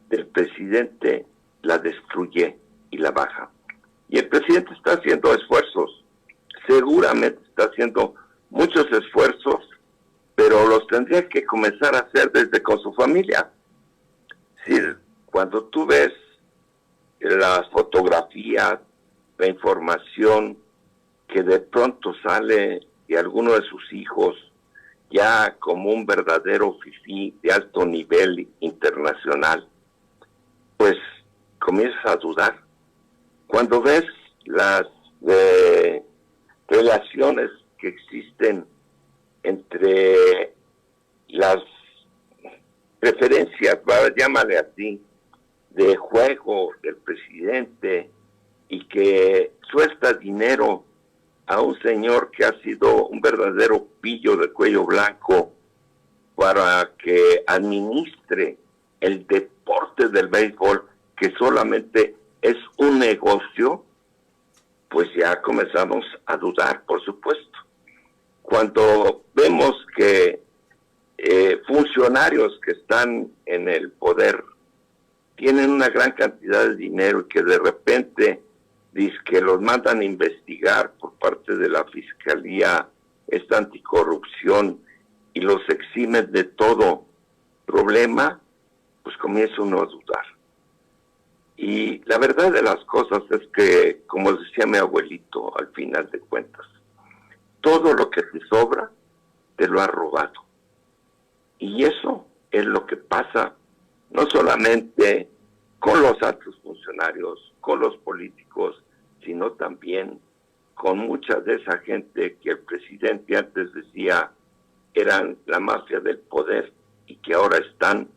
del presidente, la destruye y la baja. Y el presidente está haciendo esfuerzos, seguramente está haciendo muchos esfuerzos, pero los tendría que comenzar a hacer desde con su familia. Es decir, cuando tú ves las fotografías, la información que de pronto sale de alguno de sus hijos, ya como un verdadero fifí de alto nivel internacional, pues comienzas a dudar. Cuando ves las relaciones que existen entre las preferencias, llámale así, de juego del presidente y que suelta dinero a un señor que ha sido un verdadero pillo de cuello blanco para que administre el deporte del béisbol, que solamente es un negocio, pues ya comenzamos a dudar, por supuesto. Cuando vemos que funcionarios que están en el poder tienen una gran cantidad de dinero y que de repente dice que los mandan a investigar por parte de la Fiscalía esta anticorrupción y los eximen de todo problema, pues comienza uno a dudar. Y la verdad de las cosas es que, como decía mi abuelito, al final de cuentas, todo lo que te sobra, te lo ha robado. Y eso es lo que pasa no solamente con los altos funcionarios, con los políticos, sino también con mucha de esa gente que el presidente antes decía eran la mafia del poder y que ahora están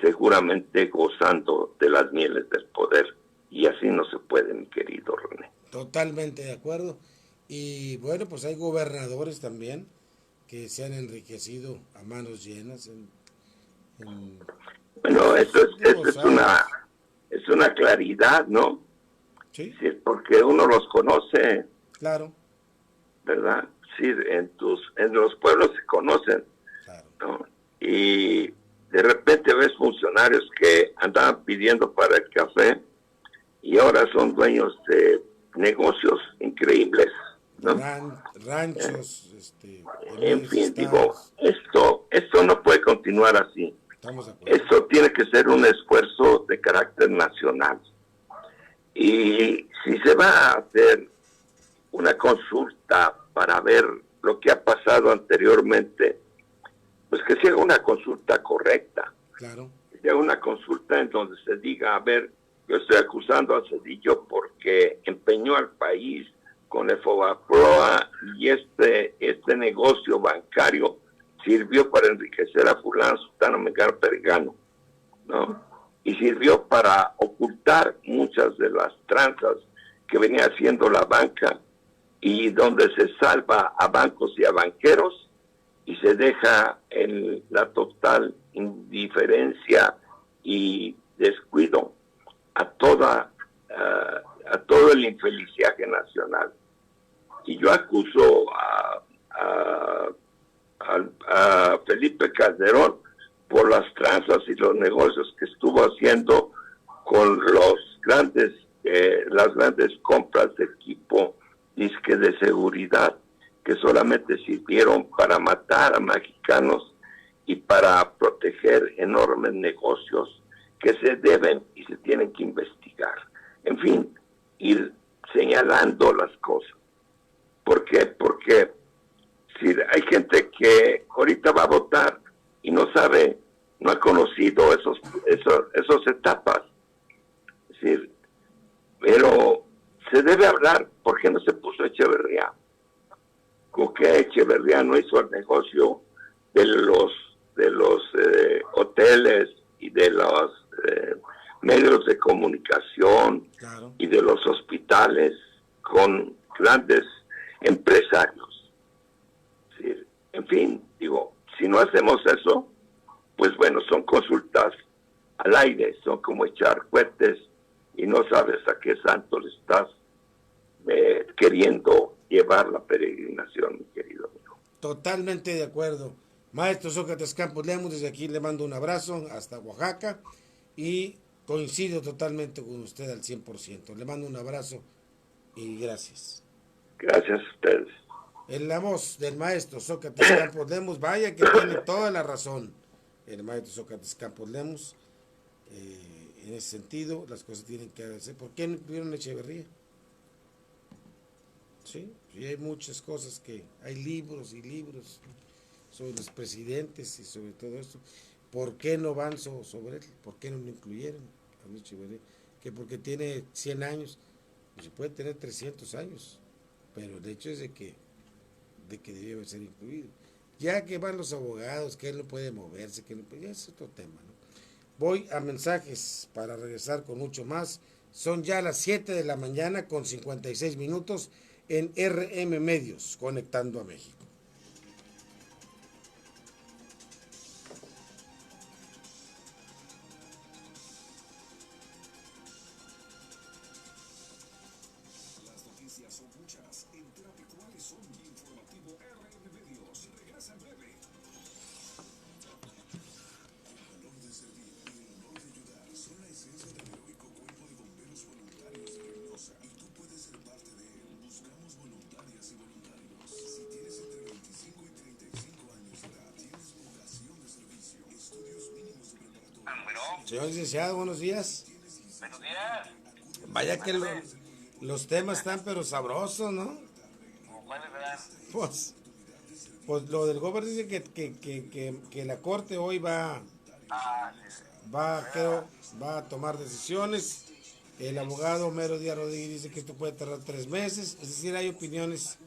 seguramente gozando de las mieles del poder. Y así no se puede, mi querido René. Totalmente de acuerdo. Y bueno, pues hay gobernadores también que se han enriquecido a manos llenas. Bueno, esto es una claridad, ¿no? Sí. Sí, porque uno los conoce. Claro. ¿Verdad? Sí, en los pueblos se conocen. Claro. ¿No? Y de repente ves funcionarios que andaban pidiendo para el café y ahora son dueños de negocios increíbles, ¿no? Ranchos, En fin, digo, esto no puede continuar así. Estamos de acuerdo. Esto tiene que ser un esfuerzo de carácter nacional. Y si se va a hacer una consulta para ver lo que ha pasado anteriormente, pues que se haga una consulta correcta. Claro. Que se haga una consulta en donde se diga, a ver, yo estoy acusando a Cedillo porque empeñó al país con el Fobaproa y este negocio bancario sirvió para enriquecer a fulano, sutano, mengano, perengano, ¿no? Y sirvió para ocultar muchas de las tranzas que venía haciendo la banca y donde se salva a bancos y a banqueros y se deja en la total indiferencia y descuido a todo el infelicidad nacional. Y yo acuso a Felipe Calderón por las tranzas y los negocios que estuvo haciendo con las grandes compras de equipo disque de seguridad que solamente sirvieron para matar a mexicanos y para proteger enormes negocios que se deben y se tienen que investigar. En fin, ir señalando las cosas. ¿Por qué? Porque si hay gente que ahorita va a votar y no sabe, no ha conocido esos etapas. Es decir, pero se debe hablar, ¿por qué no se puso Echeverría? ¿Con qué Echeverría no hizo el negocio de los hoteles y de los medios de comunicación, claro, y de los hospitales con grandes empresarios? ¿Sí? En fin, digo, si no hacemos eso, pues bueno, son consultas al aire, son como echar cohetes y no sabes a qué santo le estás queriendo llevar la peregrinación, mi querido amigo. Totalmente de acuerdo. Maestro Sócrates Campos Lemus, desde aquí le mando un abrazo hasta Oaxaca y coincido totalmente con usted al 100%. Le mando un abrazo y gracias. Gracias a ustedes. En la voz del maestro Sócrates Campos Lemus, vaya que tiene toda la razón el maestro Sócrates Campos Lemus. En ese sentido, las cosas tienen que hacer. ¿Por qué no incluyeron a Echeverría? Sí, y hay muchas cosas que, hay libros y libros sobre los presidentes y sobre todo esto. ¿Por qué no van sobre él? ¿Por qué no lo incluyeron a Echeverría? Que porque tiene 100 años, pues puede tener 300 años, pero el hecho es de que debe ser incluido. Ya que van los abogados, que él no puede moverse, que no puede, ya es otro tema, ¿no? Voy a mensajes para regresar con mucho más. Son ya las 7 de la mañana con 56 minutos en RM Medios, conectando a México. Las noticias son muchas. Entérate cuáles son. Informativo RM Medios. Regresa en breve. El valor de servir y el honor de ayudar son la esencia del heroico Cuerpo de Bomberos Voluntarios de Reynosa y tú puedes ser parte de él. Buscamos voluntarias y voluntarios. Si tienes entre 25 y 35 años de edad, tienes vocación de servicio, estudios mínimos de preparatoria. Señor licenciado, buenos días. Buenos días. Vaya que los temas están pero sabrosos, ¿no? ¿Cómo cuáles verán? Pues lo del gobierno dice que la corte hoy va a tomar decisiones. El abogado Homero Díaz Rodríguez dice que esto puede tardar 3 meses. Es decir, hay opiniones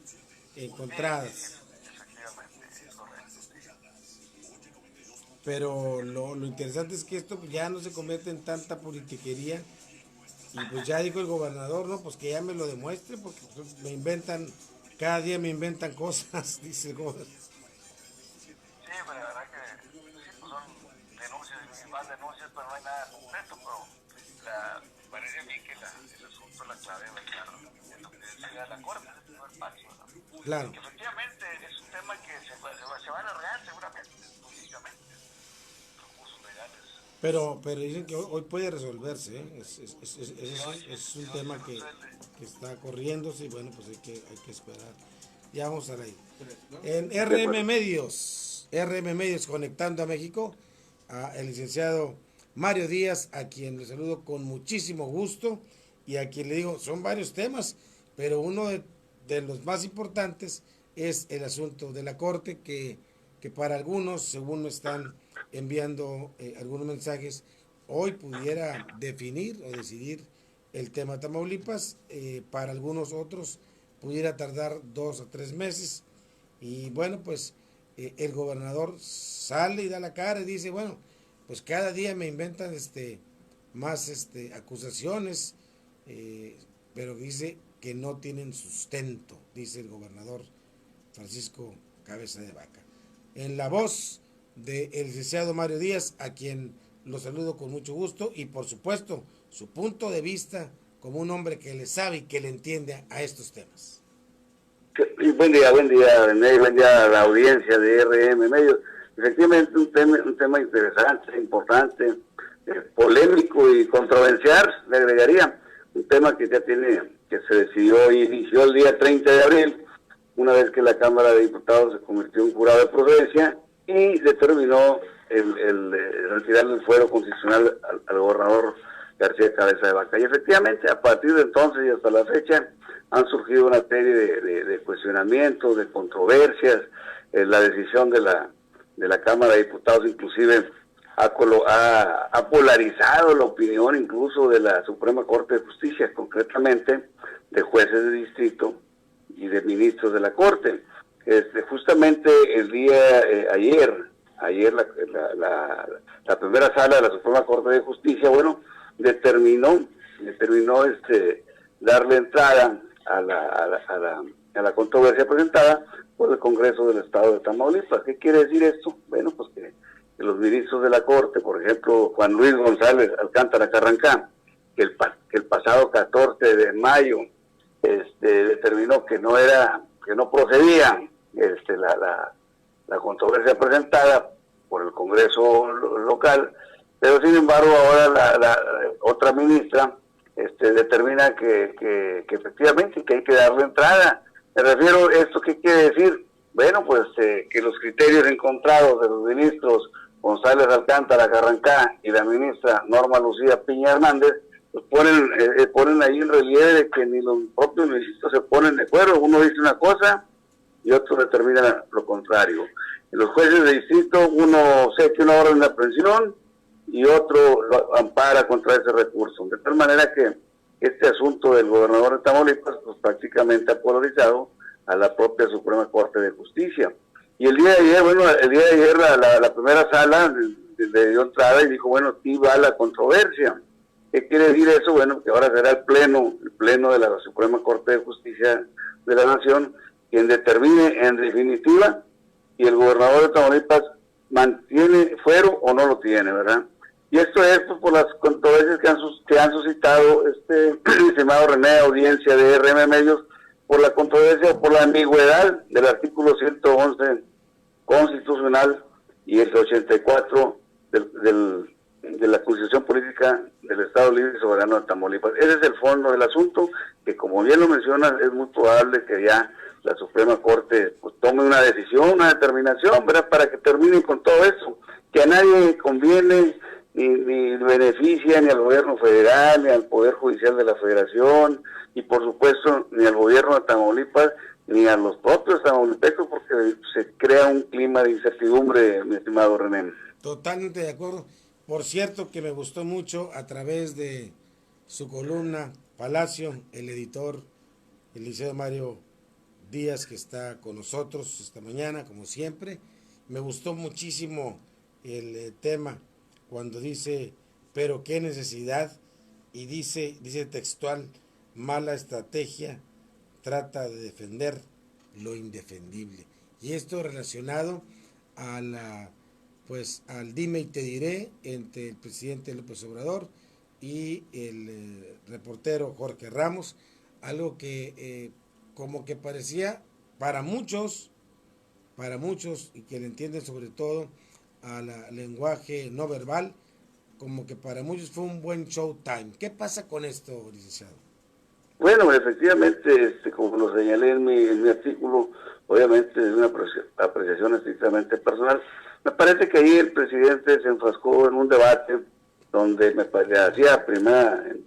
encontradas. Efectivamente, es correcto. Pero lo interesante es que esto ya no se convierte en tanta politiquería. Y pues ya dijo el gobernador, ¿no? Pues que ya me lo demuestre, porque pues, cada día me inventan cosas, dice el gobernador. Sí, pero la verdad que sí, pues son denuncias y más denuncias, pero no hay nada concreto. Pero parece a mí que el asunto, la clave va a estar en lo que decida la corte, no el pacto, ¿no? Claro. Que efectivamente es un tema que se va a alargar seguramente, políticamente. Recursos Pero dicen que hoy puede resolverse, ¿eh? Es un tema que está corriéndose y bueno, pues hay que esperar. Ya vamos a ir. En RM Medios conectando a México, el licenciado Mario Díaz, a quien le saludo con muchísimo gusto y a quien le digo, son varios temas, pero uno de los más importantes es el asunto de la Corte, que para algunos, según me están enviando algunos mensajes, hoy pudiera definir o decidir el tema de Tamaulipas, para algunos otros pudiera tardar 2 a 3 meses, y bueno, pues el gobernador sale y da la cara y dice, bueno, pues cada día me inventan más acusaciones, pero dice que no tienen sustento, dice el gobernador Francisco Cabeza de Vaca. En la voz del licenciado Mario Díaz, a quien lo saludo con mucho gusto, y por supuesto su punto de vista como un hombre que le sabe y que le entiende a estos temas. Buen día, René, buen día a la audiencia de RM Medios. Efectivamente, un tema interesante, importante, polémico y controversial, le agregaría. Un tema que se decidió y inició el día 30 de abril, una vez que la Cámara de Diputados se convirtió en jurado de procedencia y determinó el retirar el fuero constitucional al gobernador García Cabeza de Vaca. Y efectivamente, a partir de entonces y hasta la fecha, han surgido una serie de cuestionamientos, de controversias. La decisión de la Cámara de Diputados inclusive ha polarizado la opinión incluso de la Suprema Corte de Justicia, concretamente de jueces de distrito y de ministros de la Corte. Justamente el día ayer la primera sala de la Suprema Corte de Justicia, bueno, determinó darle entrada a la controversia presentada por el Congreso del Estado de Tamaulipas. ¿Qué quiere decir esto? Bueno, pues que los ministros de la Corte, por ejemplo, Juan Luis González Alcántara Carrancá, que el pasado 14 de mayo determinó que no procedía la controversia presentada por el Congreso local, pero sin embargo ahora la otra ministra determina que efectivamente que hay que darle entrada. Me refiero a esto, ¿qué quiere decir? Bueno, pues que los criterios encontrados de los ministros González Alcántara Carrancá y la ministra Norma Lucía Piña Hernández, pues ponen ahí en relieve de que ni los propios ministros se ponen de acuerdo. Uno dice una cosa y otro determina lo contrario. En los jueces de distrito, uno seca una orden de aprehensión y otro lo ampara contra ese recurso. De tal manera que este asunto del gobernador de Tamaulipas pues prácticamente ha polarizado a la propia Suprema Corte de Justicia. Y el día de ayer, la primera sala le dio entrada y dijo, bueno, aquí va la controversia. ¿Qué quiere decir eso? Bueno, que ahora será el pleno de la Suprema Corte de Justicia de la Nación quien determine en definitiva si el gobernador de Tamaulipas mantiene fuero o no lo tiene, ¿verdad? Y esto es pues, por las controversias que han suscitado estimado René, audiencia de RM Medios, por la controversia, por la ambigüedad del artículo 111 constitucional y el 84 de la Constitución Política del Estado Libre y Soberano de Tamaulipas. Ese es el fondo del asunto, que como bien lo mencionas, es muy probable que ya la Suprema Corte pues, tome una decisión, una determinación, ¿verdad?, para que termine con todo eso, que a nadie conviene, ni beneficia ni al gobierno federal, ni al Poder Judicial de la Federación, y por supuesto ni al gobierno de Tamaulipas, ni a los propios tamaulipecos, porque se crea un clima de incertidumbre, mi estimado René. Totalmente de acuerdo. Por cierto que me gustó mucho a través de su columna Palacio, el editor, el licenciado Mario Díaz, que está con nosotros esta mañana, como siempre. Me gustó muchísimo el tema cuando dice, pero qué necesidad, y dice textual, mala estrategia, trata de defender lo indefendible. Y esto relacionado a al dime y te diré entre el presidente López Obrador y el reportero Jorge Ramos, algo que como que parecía para muchos, y que le entienden sobre todo al lenguaje no verbal, como que para muchos fue un buen showtime. ¿Qué pasa con esto, licenciado? Bueno, efectivamente, como lo señalé en mi artículo, obviamente es una apreciación estrictamente personal. Me parece que ahí el presidente se enfrascó en un debate donde me parecía en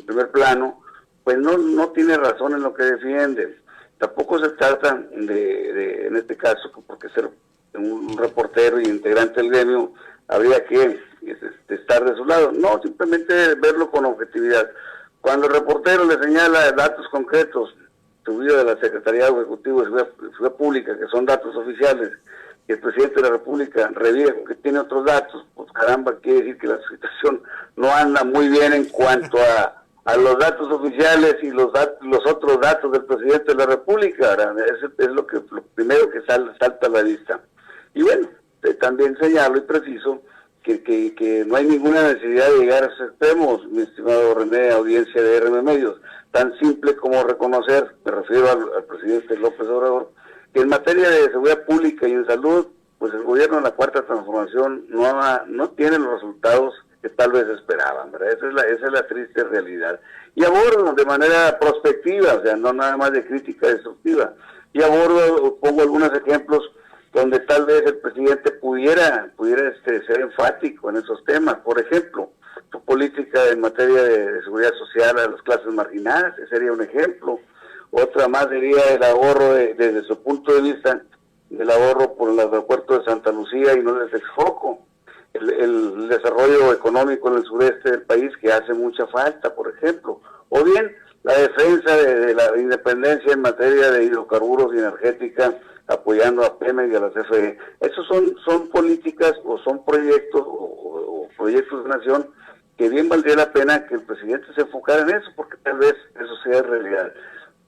primer plano, pues no tiene razón en lo que defiende. Tampoco se trata en este caso, porque ser un reportero y integrante del gremio habría que estar de su lado. No, simplemente verlo con objetividad. Cuando el reportero le señala datos concretos subidos de la Secretaría Ejecutiva de Seguridad Pública, que son datos oficiales, y el presidente de la República revisa que tiene otros datos, pues caramba, quiere decir que la situación no anda muy bien en cuanto a los datos oficiales y los otros datos del presidente de la República. Eso es lo primero que salta a la vista. Y bueno, también señalo y preciso que no hay ninguna necesidad de llegar a esos extremos, mi estimado René, audiencia de RM Medios, tan simple como reconocer, me refiero al presidente López Obrador, que en materia de seguridad pública y en salud, pues el gobierno de la Cuarta Transformación no tiene los resultados que tal vez esperaban, ¿verdad? Esa es la triste realidad. Y abordo de manera prospectiva, o sea, no nada más de crítica destructiva, y pongo algunos ejemplos donde tal vez el presidente pudiera ser enfático en esos temas. Por ejemplo, su política en materia de seguridad social a las clases marginadas, ese sería un ejemplo. Otra más sería el ahorro, desde su punto de vista, del ahorro por el aeropuerto de Santa Lucía y no de Texcoco. El desarrollo económico en el sureste del país, que hace mucha falta, por ejemplo. O bien, la defensa de la independencia en materia de hidrocarburos y energética, apoyando a Pemex y a la CFE. Esos son políticas o son proyectos o proyectos de nación que bien valdría la pena que el presidente se enfocara en eso, porque tal vez eso sea realidad.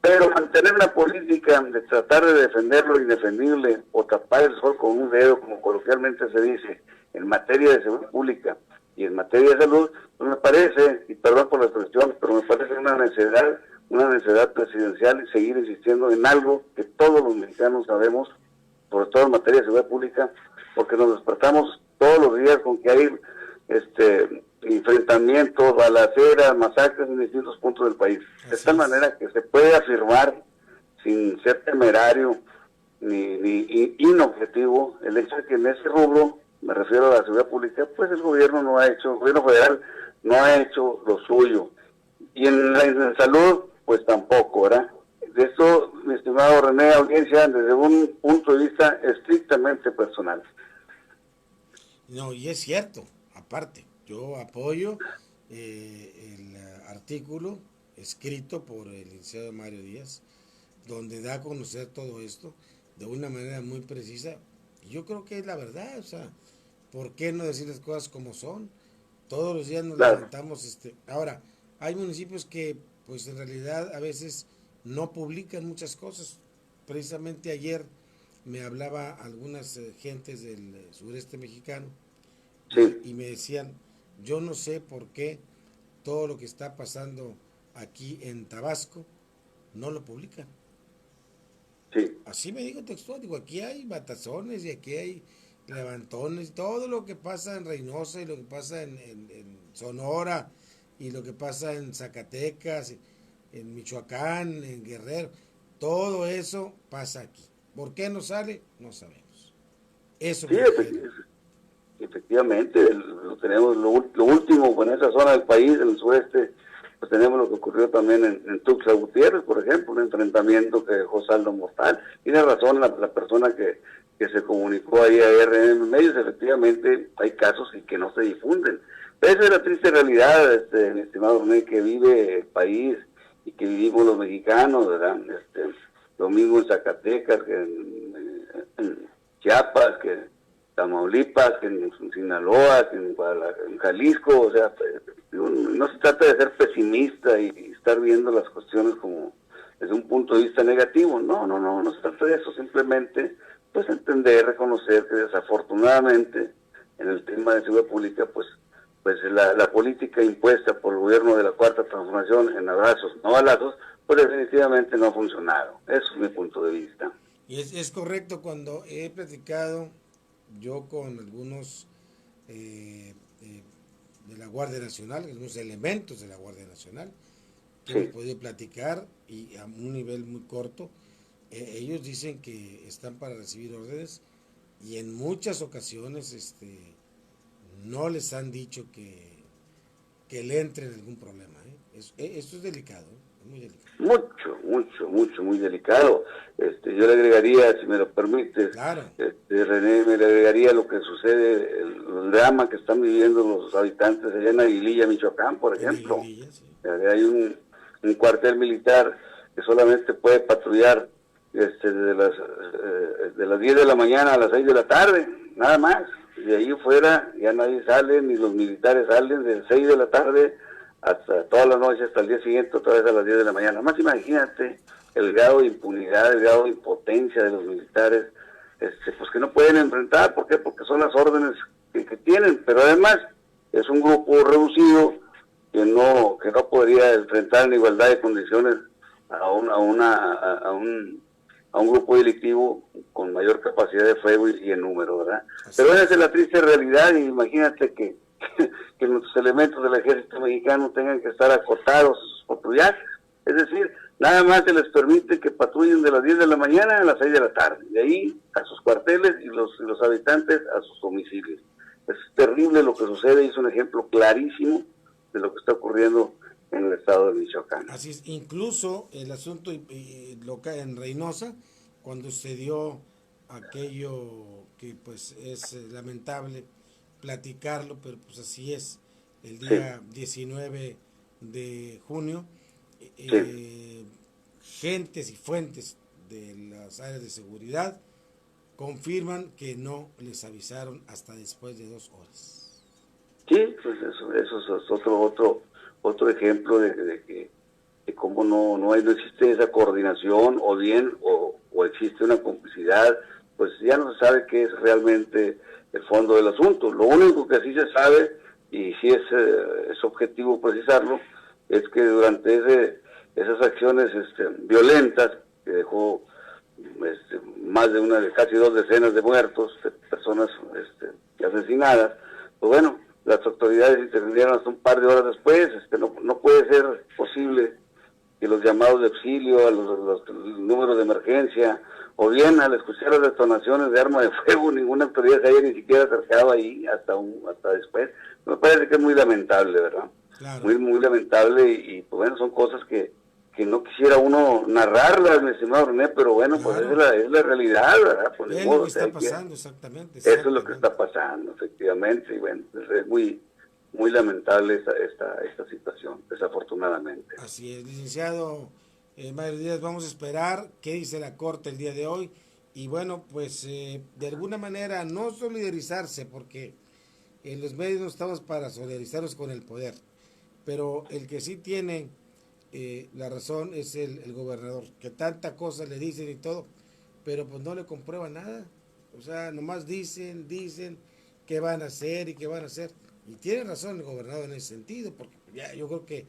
Pero mantener una política de tratar de defender lo indefendible o tapar el sol con un dedo, como coloquialmente se dice, en materia de seguridad pública y en materia de salud, pues me parece, y perdón por la expresión, pero me parece una necesidad presidencial y seguir insistiendo en algo que todos los mexicanos sabemos, sobre todo en materia de seguridad pública, porque nos despertamos todos los días con que hay enfrentamientos, balaceras, masacres en distintos puntos del país. De tal manera que se puede afirmar, sin ser temerario ni inobjetivo, el hecho de que en ese rubro, me refiero a la seguridad pública, pues el gobierno federal no ha hecho lo suyo. Y en salud, pues tampoco, ¿verdad? De esto, mi estimado René, audiencia, desde un punto de vista estrictamente personal. No, y es cierto, aparte, yo apoyo el artículo escrito por el licenciado Mario Díaz, donde da a conocer todo esto de una manera muy precisa. Yo creo que es la verdad, o sea, ¿por qué no decir las cosas como son? Todos los días nos levantamos. Ahora, hay municipios que, pues en realidad, a veces no publican muchas cosas. Precisamente ayer me hablaba algunas gentes del sureste mexicano, sí, y me decían, yo no sé por qué todo lo que está pasando aquí en Tabasco no lo publican. Sí. Así me dijo textual, digo, aquí hay batazones y aquí hay levantones, todo lo que pasa en Reynosa y lo que pasa en Sonora y lo que pasa en Zacatecas, en Michoacán, en Guerrero, todo eso pasa aquí. ¿Por qué no sale? No sabemos. Eso sí, efectivamente, tenemos lo último en esa zona del país, en el sureste, pues tenemos lo que ocurrió también en Tuxtla Gutiérrez, por ejemplo, un enfrentamiento que dejó saldo mortal. Tiene razón la persona que se comunicó ahí a RM Medios, efectivamente hay casos que no se difunden. Pero esa es la triste realidad, mi estimado René, que vive el país y que vivimos los mexicanos, ¿verdad? Lo mismo en Zacatecas, que en Chiapas, que en Tamaulipas, que en Sinaloa, que en Jalisco. O sea, no se trata de ser pesimista y estar viendo las cuestiones como desde un punto de vista negativo. No se trata de eso, simplemente pues entender, reconocer que desafortunadamente en el tema de seguridad pública, pues la política impuesta por el gobierno de la Cuarta Transformación en abrazos, no balazos, pues definitivamente no ha funcionado. Eso es mi punto de vista. Y es correcto. Cuando he platicado yo con algunos la Guardia Nacional, algunos elementos de la Guardia Nacional, que Sí. hemos podido platicar y a un nivel muy corto. Ellos dicen que están para recibir órdenes y en muchas ocasiones no les han dicho que le entre en algún problema. Esto es delicado, es muy delicado. Muy delicado. Yo le agregaría, si me lo permites, Claro. René, me le agregaría lo que sucede, el drama que están viviendo los habitantes allá en Aguililla, Michoacán, por En ejemplo. Aguililla, sí. Hay un cuartel militar que solamente puede patrullar de las 10 de la mañana a las 6 de la tarde, nada más. De ahí fuera ya nadie sale, ni los militares salen de 6 de la tarde hasta toda la noche, hasta el día siguiente, otra vez a las 10 de la mañana. Más imagínate el grado de impunidad, el grado de impotencia de los militares, pues que no pueden enfrentar. ¿Por qué? Porque son las órdenes que tienen, pero además es un grupo reducido que no podría enfrentar en igualdad de condiciones a un grupo delictivo con mayor capacidad de fuego y en número, ¿verdad? Pero esa es la triste realidad, y imagínate que nuestros elementos del ejército mexicano tengan que estar acotados a sus patrullas, es decir, nada más se les permite que patrullen de las 10 de la mañana a las 6 de la tarde, de ahí a sus cuarteles y los habitantes a sus domicilios. Es terrible lo que sucede y es un ejemplo clarísimo de lo que está ocurriendo en el estado de Michoacán. Así es, incluso el asunto local en Reynosa, cuando se dio aquello que pues es lamentable platicarlo, pero pues así es, el día 19 de junio, gentes y fuentes de las áreas de seguridad confirman que no les avisaron hasta después de 2 horas. Sí, pues eso es otro ejemplo de cómo no existe esa coordinación, o bien o existe una complicidad, pues ya no se sabe qué es realmente el fondo del asunto. Lo único que sí se sabe, y sí es objetivo precisarlo, es que durante esas acciones violentas que dejó más de casi 2 decenas de muertos, de personas asesinadas, pues bueno, las autoridades intervinieron hasta un par de horas después. No puede ser posible que los llamados de auxilio, a los números de emergencia, o bien al escuchar las detonaciones de arma de fuego, ninguna autoridad se haya ni siquiera acercado ahí hasta después. Me parece que es muy lamentable, ¿verdad? Claro. Muy lamentable, y pues bueno, son cosas que no quisiera uno narrarlas, mi estimado René, pero bueno, Claro. Pues es la realidad, ¿verdad? Pues Es lo que está pasando, exactamente. Eso es lo que está pasando, efectivamente, y bueno, es muy lamentable esta situación, desafortunadamente. Así es, licenciado Mario Díaz, vamos a esperar qué dice la Corte el día de hoy, y bueno, pues de alguna manera no solidarizarse, porque en los medios no estamos para solidarizarnos con el poder, pero el que sí tiene la razón es el gobernador, que tanta cosa le dicen y todo, pero pues no le comprueba nada. O sea, nomás dicen qué van a hacer y qué van a hacer. Y tiene razón el gobernador en ese sentido, porque ya yo creo que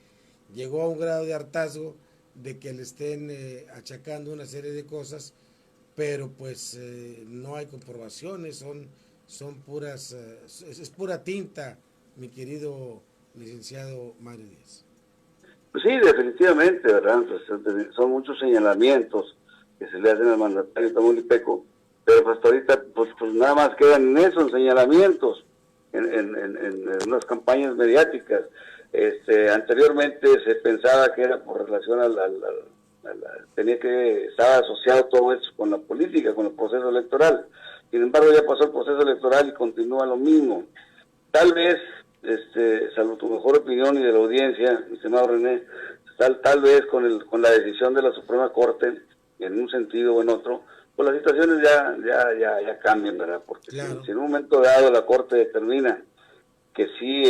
llegó a un grado de hartazgo de que le estén achacando una serie de cosas, pero pues no hay comprobaciones, son puras, es pura tinta, mi querido licenciado Mario Díaz. Pues sí, definitivamente, ¿verdad? Pues son muchos señalamientos que se le hacen al mandatario tamaulipeco, pero hasta ahorita pues nada más quedan en eso, en señalamientos, en unas campañas mediáticas. Anteriormente se pensaba que era por relación estaba asociado todo eso con la política, con el proceso electoral. Sin embargo, ya pasó el proceso electoral y continúa lo mismo. Tal vez, salvo tu mejor opinión y de la audiencia, mi estimado René, tal vez con la decisión de la Suprema Corte, en un sentido o en otro, pues las situaciones ya cambian, ¿verdad? Porque claro, si en un momento dado la Corte determina que sí,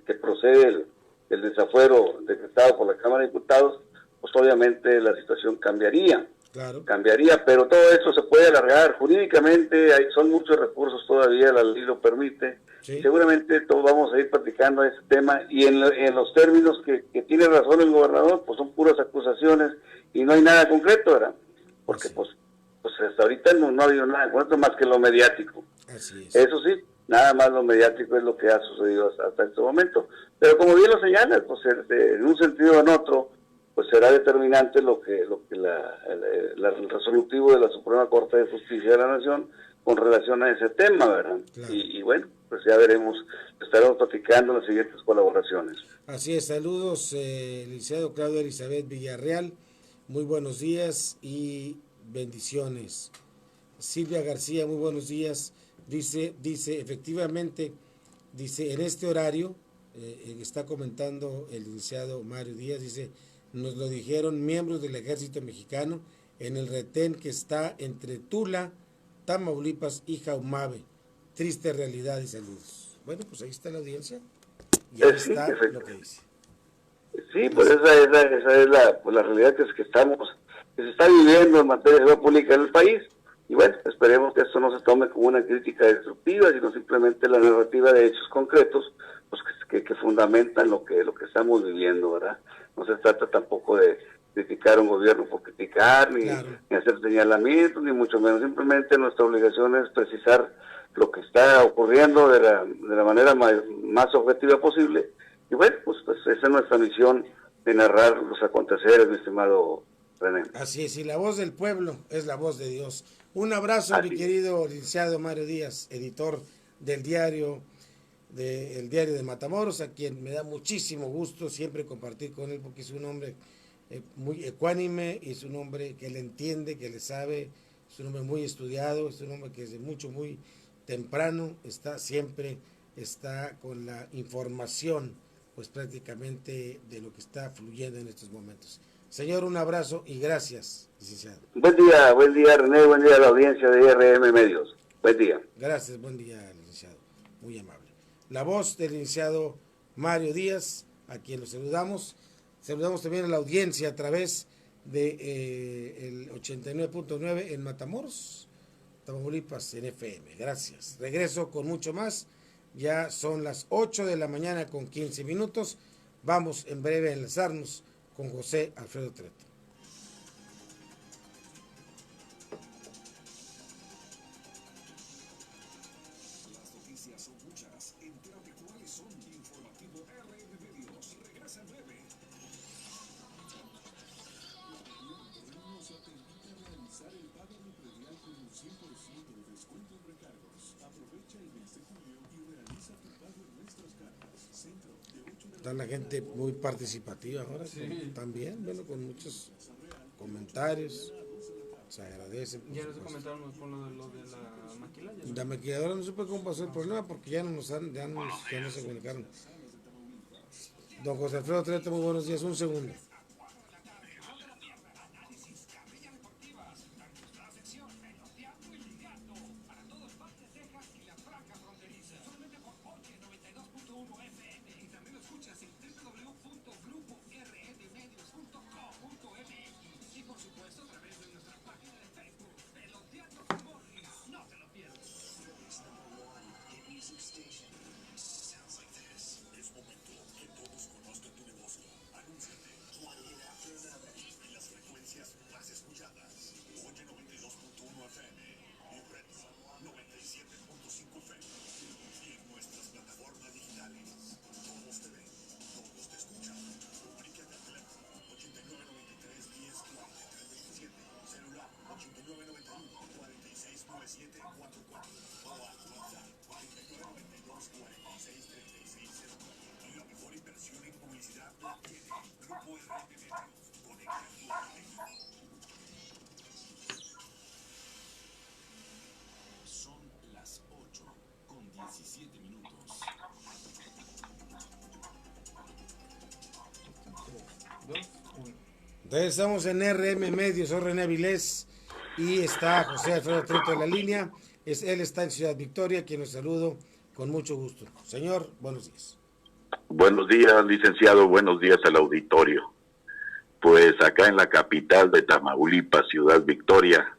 que procede el desafuero decretado por la Cámara de Diputados, pues obviamente la situación cambiaría. Claro. Cambiaría, pero todo esto se puede alargar jurídicamente, son muchos recursos todavía, la ley lo permite. Sí. Seguramente todos vamos a ir platicando este tema, y en los términos que tiene razón el gobernador, pues son puras acusaciones y no hay nada concreto, ¿verdad? Porque sí, pues hasta ahorita no ha habido nada concreto más que lo mediático. Así es. Eso sí, nada más lo mediático es lo que ha sucedido hasta este momento. Pero como bien lo señalas, pues en un sentido o en otro, pues será determinante el resolutivo de la Suprema Corte de Justicia de la Nación con relación a ese tema, ¿verdad? Claro. Y bueno, pues ya veremos, estaremos platicando las siguientes colaboraciones. Así es, saludos, licenciado Claudio Elizabeth Villarreal, muy buenos días y bendiciones. Silvia García, muy buenos días, dice efectivamente, dice, en este horario, está comentando el licenciado Mario Díaz, dice, nos lo dijeron miembros del Ejército Mexicano en el retén que está entre Tula, Tamaulipas y Jaumabe. Triste realidad y saludos. Bueno, pues ahí está la audiencia. Y ahí está lo que dice. Sí, pues esa es la realidad que se está viviendo en materia de seguridad pública en el país. Y bueno, esperemos que esto no se tome como una crítica destructiva, sino simplemente la narrativa de hechos concretos, pues que fundamentan lo que estamos viviendo, ¿verdad? No se trata tampoco de criticar a un gobierno por criticar, ni hacer señalamientos, ni mucho menos. Simplemente nuestra obligación es precisar lo que está ocurriendo de la manera más objetiva posible. Y bueno, pues esa es nuestra misión de narrar los aconteceres, mi estimado René. Así es, y la voz del pueblo es la voz de Dios. Un abrazo, mi querido licenciado Mario Díaz, editor del diario de Matamoros, a quien me da muchísimo gusto siempre compartir con él, porque es un hombre muy ecuánime, y es un hombre que le entiende, que le sabe, es un hombre muy estudiado, es un hombre que desde muy temprano está con la información, pues prácticamente de lo que está fluyendo en estos momentos. Señor, un abrazo y gracias, licenciado. Buen día René, buen día a la audiencia de IRM Medios. Buen día. Gracias, buen día, licenciado, muy amable. La voz del licenciado Mario Díaz, a quien lo saludamos. Saludamos también a la audiencia a través de el 89.9 en Matamoros, Tamaulipas, en FM. Gracias. Regreso con mucho más. Ya son las 8 de la mañana con 15 minutos. Vamos en breve a enlazarnos con José Alfredo Treto. Las noticias son muchas. Entérate cuáles son. Informativo RM Medios. Regresa en breve. Reynosa te invita a realizar el pago de predial con un 100% de descuento en recargos. Aprovecha el mes de julio y realiza tu pago en nuestras cartas. Centro de 8 de la Está la gente muy participativa ahora, también, bueno, con muchos comentarios, se agradece. Ya nos comentaron con lo de la maquila. La maquiladora no supe cómo pasó el problema porque ya no se comunicaron. Don José Alfredo Treto, muy buenos días, un segundo. Son las 8 con 17 minutos. Entonces estamos en RM Medios, soy René Avilés y está José Alfredo Treto en la línea. Él está en Ciudad Victoria, quien nos saludo con mucho gusto. Señor, buenos días. Buenos días, licenciado, buenos días al auditorio. Pues acá en la capital de Tamaulipas, Ciudad Victoria,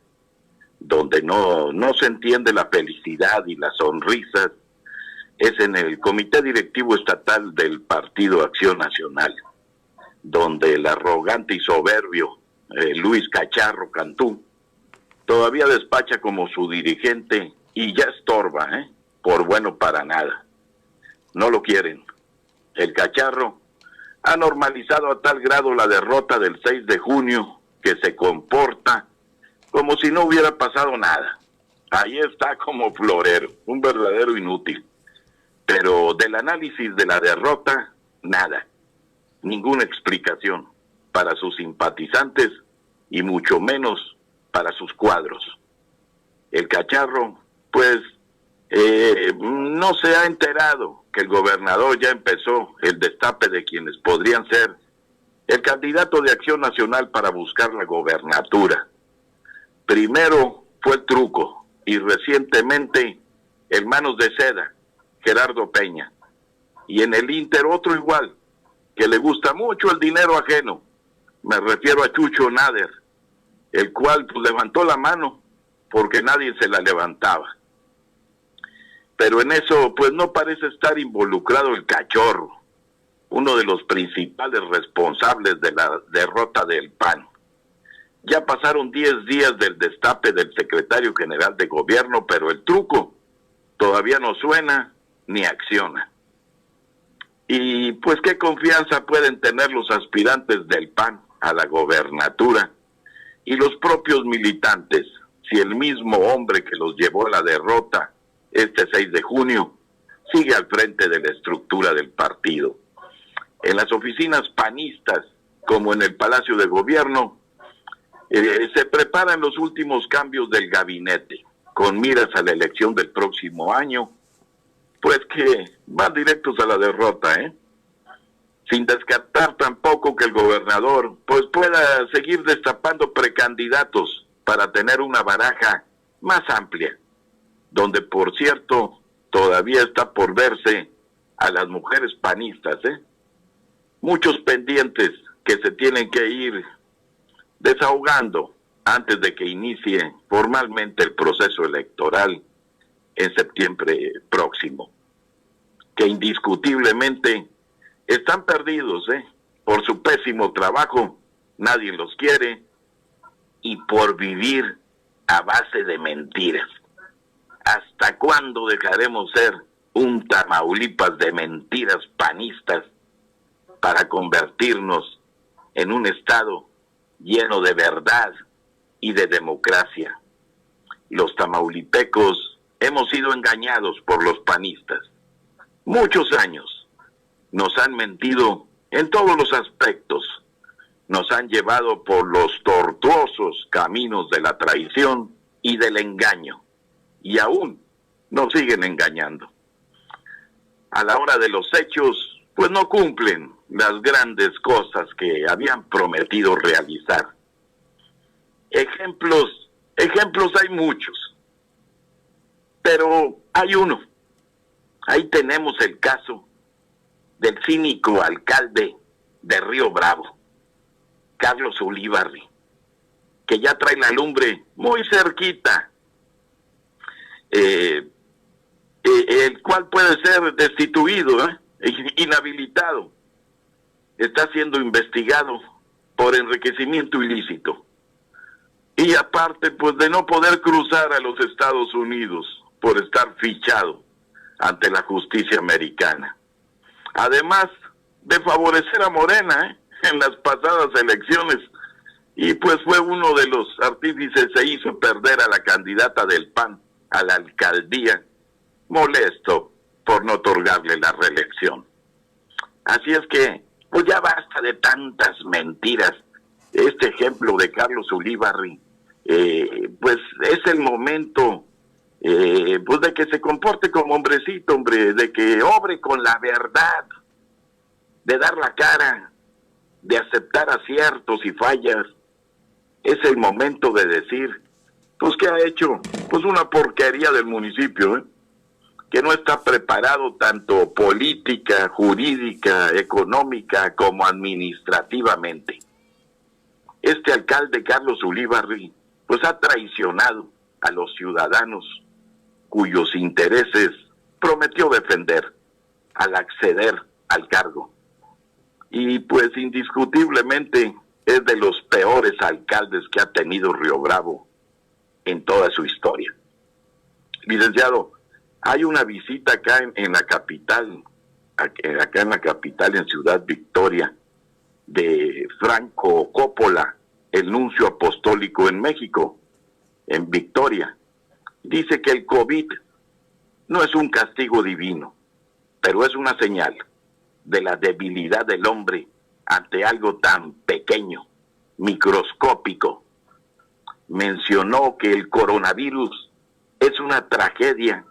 donde no se entiende la felicidad y las sonrisas, es en el Comité Directivo Estatal del Partido Acción Nacional, donde el arrogante y soberbio Luis Cacharro Cantú todavía despacha como su dirigente y ya estorba, por bueno para nada. No lo quieren. El cacharro ha normalizado a tal grado la derrota del 6 de junio que se comporta como si no hubiera pasado nada. Ahí está como florero, un verdadero inútil. Pero del análisis de la derrota, nada. Ninguna explicación para sus simpatizantes y mucho menos para sus cuadros. El cacharro, pues, no se ha enterado que el gobernador ya empezó el destape de quienes podrían ser el candidato de Acción Nacional para buscar la gobernatura. Primero fue el Truco y recientemente el Manos de Seda, Gerardo Peña. Y en el Inter otro igual, que le gusta mucho el dinero ajeno. Me refiero a Chucho Nader, el cual pues levantó la mano porque nadie se la levantaba. Pero en eso pues no parece estar involucrado el cachorro, uno de los principales responsables de la derrota del PAN. Ya pasaron 10 días del destape del secretario general de gobierno, pero el Truco todavía no suena ni acciona. Y pues qué confianza pueden tener los aspirantes del PAN a la gobernatura y los propios militantes si el mismo hombre que los llevó a la derrota este 6 de junio sigue al frente de la estructura del partido. En las oficinas panistas, como en el Palacio de Gobierno, se preparan los últimos cambios del gabinete, con miras a la elección del próximo año, pues que van directos a la derrota, sin descartar tampoco que el gobernador pues pueda seguir destapando precandidatos para tener una baraja más amplia, donde por cierto todavía está por verse a las mujeres panistas, muchos pendientes que se tienen que ir desahogando antes de que inicie formalmente el proceso electoral en septiembre próximo, que indiscutiblemente están perdidos, por su pésimo trabajo, nadie los quiere, y por vivir a base de mentiras. ¿Hasta cuándo dejaremos ser un Tamaulipas de mentiras panistas para convertirnos en un estado lleno de verdad y de democracia? Los tamaulipecos hemos sido engañados por los panistas. Muchos años nos han mentido en todos los aspectos. Nos han llevado por los tortuosos caminos de la traición y del engaño. Y aún nos siguen engañando. A la hora de los hechos, pues no cumplen las grandes cosas que habían prometido realizar. Ejemplos hay muchos, pero hay uno. Ahí tenemos el caso del cínico alcalde de Río Bravo, Carlos Ulibarri, que ya trae la lumbre muy cerquita, el cual puede ser destituido, inhabilitado. Está siendo investigado por enriquecimiento ilícito. Y aparte, pues de no poder cruzar a los Estados Unidos por estar fichado ante la justicia americana. Además de favorecer a Morena, en las pasadas elecciones, y pues fue uno de los artífices, se hizo perder a la candidata del PAN a la alcaldía, molesto por no otorgarle la reelección. Así es que, pues ya basta de tantas mentiras. Este ejemplo de Carlos Ulibarri, pues es el momento, pues de que se comporte como hombrecito, de que obre con la verdad, de dar la cara, de aceptar aciertos y fallas. Es el momento de decir, pues que ha hecho, pues una porquería del municipio, que no está preparado tanto política, jurídica, económica como administrativamente. Este alcalde Carlos Ulibarri, pues ha traicionado a los ciudadanos cuyos intereses prometió defender al acceder al cargo. Y pues indiscutiblemente es de los peores alcaldes que ha tenido Río Bravo en toda su historia. Licenciado, Hay una visita acá en la capital, acá en la capital, en Ciudad Victoria, de Franco Coppola, el nuncio apostólico en México, en Victoria. Dice que el COVID no es un castigo divino, pero es una señal de la debilidad del hombre ante algo tan pequeño, microscópico. Mencionó que el coronavirus es una tragedia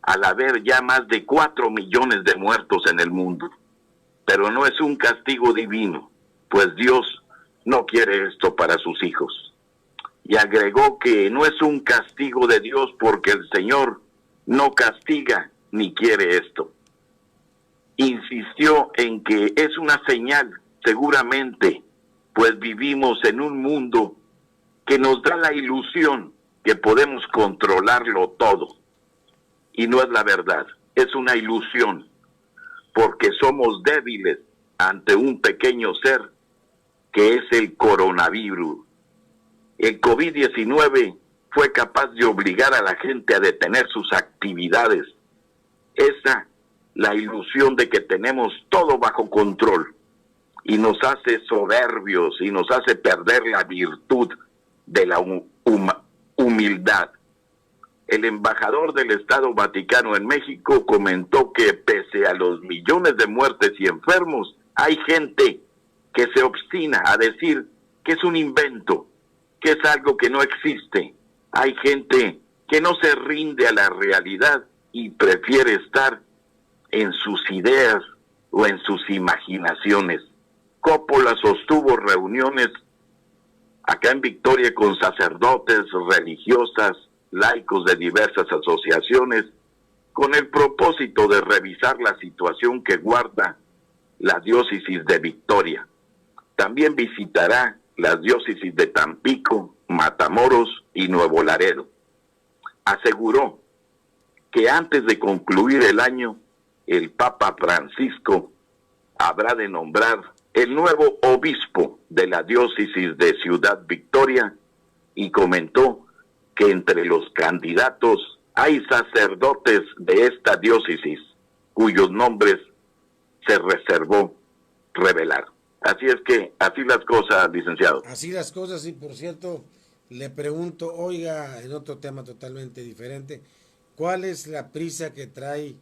al haber ya más de 4 millones de muertos en el mundo, pero no es un castigo divino, pues Dios no quiere esto para sus hijos. Y agregó que no es un castigo de Dios porque el Señor no castiga ni quiere esto. Insistió en que es una señal, seguramente, pues vivimos en un mundo que nos da la ilusión que podemos controlarlo todo. Y no es la verdad, es una ilusión, porque somos débiles ante un pequeño ser que es el coronavirus. El COVID-19 fue capaz de obligar a la gente a detener sus actividades. Esa, la ilusión de que tenemos todo bajo control, y nos hace soberbios y nos hace perder la virtud de la humildad. El embajador del Estado Vaticano en México comentó que pese a los millones de muertes y enfermos, hay gente que se obstina a decir que es un invento, que es algo que no existe. Hay gente que no se rinde a la realidad y prefiere estar en sus ideas o en sus imaginaciones. Coppola sostuvo reuniones acá en Victoria con sacerdotes, religiosas, laicos de diversas asociaciones, con el propósito de revisar la situación que guarda la diócesis de Victoria. También visitará las diócesis de Tampico, Matamoros y Nuevo Laredo. Aseguró que antes de concluir el año, el Papa Francisco habrá de nombrar el nuevo obispo de la diócesis de Ciudad Victoria y comentó que entre los candidatos hay sacerdotes de esta diócesis cuyos nombres se reservó revelar. Así es que, así las cosas, licenciado. Así las cosas, y por cierto, le pregunto, oiga, en otro tema totalmente diferente, ¿cuál es la prisa que trae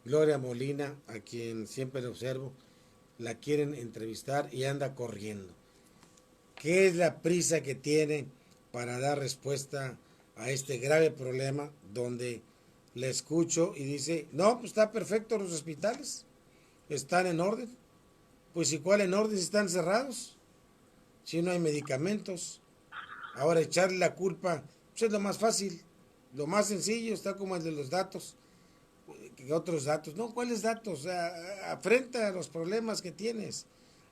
Gloria Molina, a quien siempre le observo, la quieren entrevistar y anda corriendo? ¿Qué es la prisa que tiene para dar respuesta a este grave problema donde le escucho y dice, no, pues está perfecto, los hospitales están en orden? Pues ¿y cuál en orden si están cerrados? Si no hay medicamentos. Ahora echarle la culpa, pues es lo más fácil, lo más sencillo, está como el de los datos, que otros datos. No, ¿cuáles datos? Afrenta los problemas que tienes.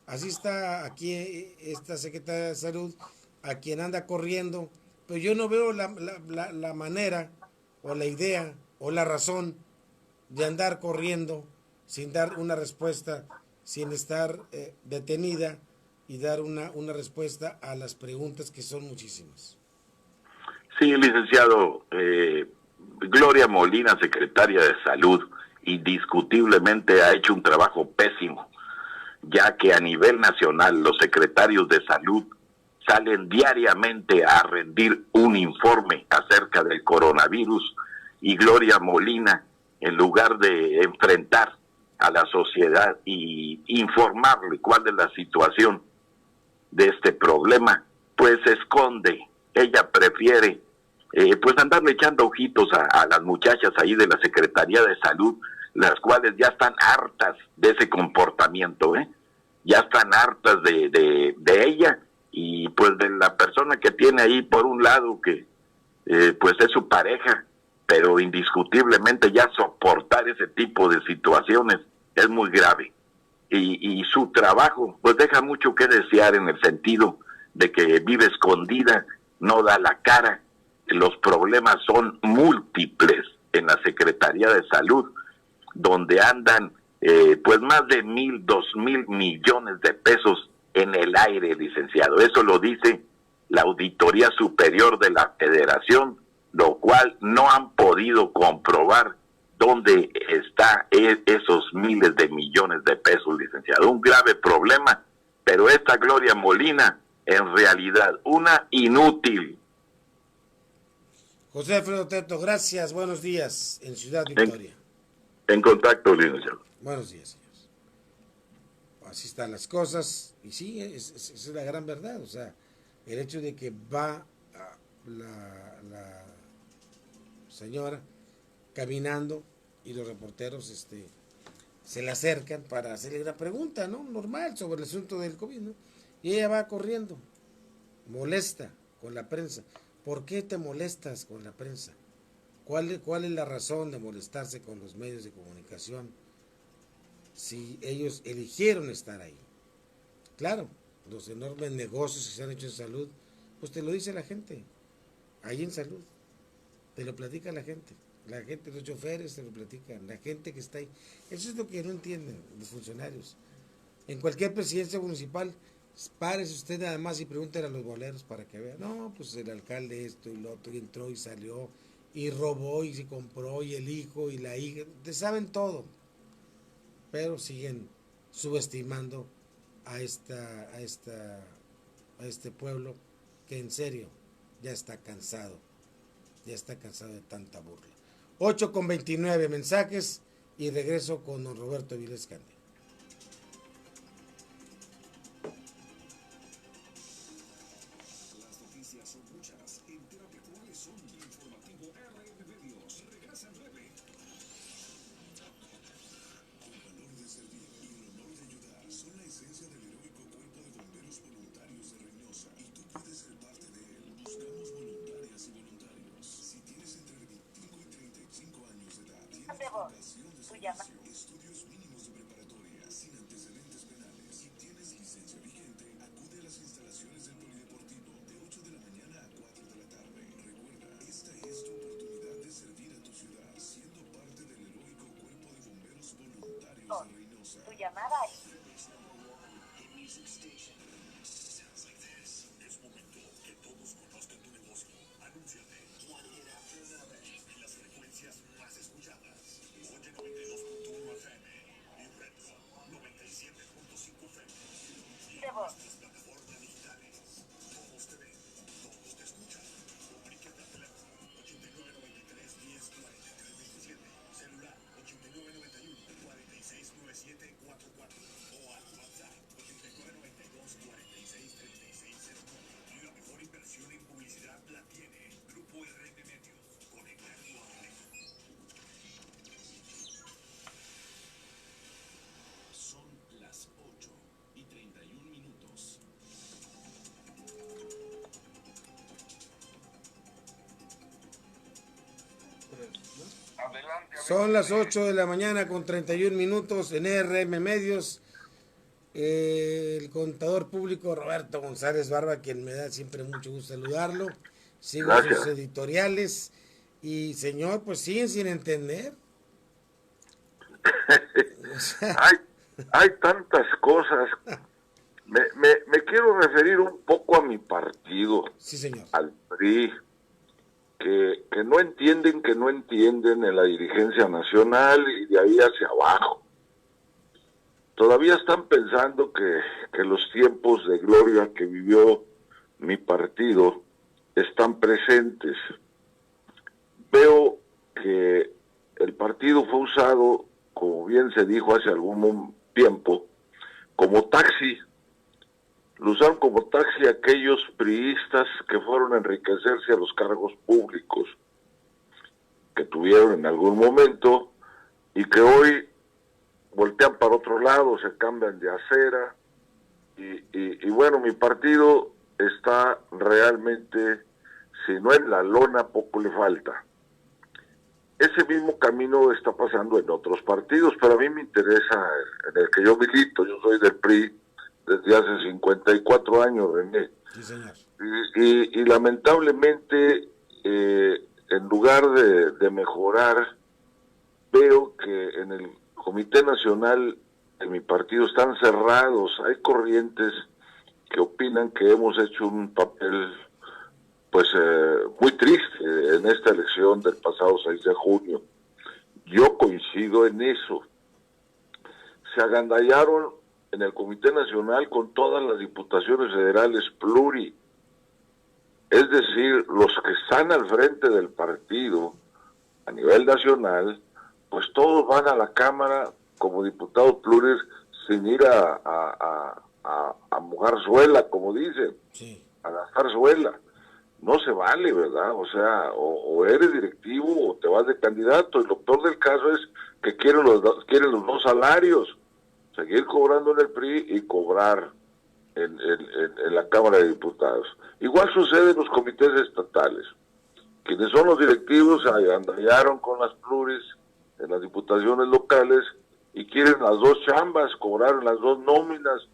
Así está aquí esta secretaria de Salud, a quien anda corriendo, pero yo no veo la manera o la idea o la razón de andar corriendo sin dar una respuesta, sin estar detenida y dar una respuesta a las preguntas, que son muchísimas. Sí, licenciado, Gloria Molina, secretaria de Salud, indiscutiblemente ha hecho un trabajo pésimo, ya que a nivel nacional los secretarios de Salud salen diariamente a rendir un informe acerca del coronavirus, y Gloria Molina, en lugar de enfrentar a la sociedad y informarle cuál es la situación de este problema, pues se esconde. Ella prefiere pues andarle echando ojitos a las muchachas ahí de la Secretaría de Salud, las cuales ya están hartas de ese comportamiento, ya están hartas de ella y pues de la persona que tiene ahí por un lado, que pues es su pareja, pero indiscutiblemente ya soportar ese tipo de situaciones es muy grave. Y su trabajo pues deja mucho que desear, en el sentido de que vive escondida, no da la cara. Los problemas son múltiples en la Secretaría de Salud, donde andan pues más de 2,000 millones de pesos en el aire, licenciado. Eso lo dice la Auditoría Superior de la Federación, lo cual no han podido comprobar ¿Dónde está esos miles de millones de pesos, licenciado? Un grave problema, pero esta Gloria Molina, en realidad, una inútil. José Alfredo Teto, gracias, buenos días en Ciudad Victoria. En contacto, licenciado. Buenos días, señores. Así están las cosas, y sí, es la gran verdad, o sea, el hecho de que va la señora caminando y los reporteros se le acercan para hacerle una pregunta, ¿no? Normal, sobre el asunto del COVID, ¿no? Y ella va corriendo, molesta con la prensa. ¿Por qué te molestas con la prensa? ¿Cuál es la razón de molestarse con los medios de comunicación si ellos eligieron estar ahí? Claro, los enormes negocios que se han hecho en salud, pues te lo dice la gente, ahí en salud, te lo platica la gente, los choferes te lo platican, la gente que está ahí. Eso es lo que no entienden los funcionarios. En cualquier presidencia municipal, párese usted nada más y pregúntele a los boleros para que vean. No, pues el alcalde esto y lo otro, y entró y salió, y robó y se compró, y el hijo y la hija, te saben todo, pero siguen subestimando a este pueblo que en serio ya está cansado de tanta burla. 8:29 mensajes y regreso con don Roberto Avilés Candia. Las noticias son muchas. Entérate cuáles son. Informativo RM Medios. Regresa en breve. Con valor de servir y el honor de ayudar son la esencia del heroico cuerpo de bomberos voluntarios de Reynosa. Y tú puedes ser parte de él. Buscamos voluntarias y voluntarios. Si tienes entre 25 y 35 años de edad, tienes vocación de servicio, estudios mínimos de preparatoria, sin antecedentes penales y tienes licencia vigente, acude a las instalaciones del Polideportivo de 8 de la mañana a 4 de la tarde. Recuerda, esta es tu oportunidad de servir a tu ciudad, siendo parte del heroico cuerpo de bomberos voluntarios de Reynosa. Tu llamada es... Es momento que todos conozcan tu negocio. Anúnciate. En las frecuencias más escuchadas. Oye 92.1 FM y Retro 97.5 FM. Y en nuestras plataformas digitales. Todos te ven, todos te escuchan. Comunícate al teléfono 8993 10 43 27. Celular 8991 46 9744 o al WhatsApp 8992 46 36 09. La mejor inversión en publicidad la tiene Grupo RM Medios, conectando a México. Son las 8:31. Son las 8 de la mañana con 31 minutos en RM Medios. El contador público Roberto González Barba, quien me da siempre mucho gusto saludarlo. Sigo sus editoriales y, señor, pues siguen sin entender. O sea, hay tantas cosas. Me quiero referir un poco a mi partido, sí, señor, al PRI, que no entienden en la dirigencia nacional y de ahí hacia abajo. Todavía están pensando que los tiempos de gloria que vivió mi partido están presentes. Veo que el partido fue usado, como bien se dijo hace algún tiempo, como taxi. Lo usaron como taxi aquellos priistas que fueron a enriquecerse a los cargos públicos que tuvieron en algún momento y que hoy voltean para otro lado, se cambian de acera y bueno, mi partido está realmente, si no en la lona, poco le falta. Ese mismo camino está pasando en otros partidos, pero a mí me interesa en el que yo milito. Yo soy del PRI desde hace 54 años, René. sí, señor. Y lamentablemente, en lugar de mejorar, veo que en el Comité Nacional de mi partido están cerrados. Hay corrientes que opinan que hemos hecho un papel pues muy triste en esta elección del pasado 6 de junio. Yo coincido en eso. Se agandallaron en el Comité Nacional con todas las diputaciones federales pluri. Es decir, los que están al frente del partido a nivel nacional, pues todos van a la Cámara como diputados pluris sin ir a mojar suela, como dicen, Sí. a gastar suela. No se vale, ¿verdad? O sea, o eres directivo o te vas de candidato. Y lo peor del caso es que quieren los dos salarios, seguir cobrando en el PRI y cobrar en la Cámara de Diputados. Igual sucede en los comités estatales. Quienes son los directivos se agandallaron con las pluris en las diputaciones locales y quieren las dos chambas, cobrar las dos nóminas.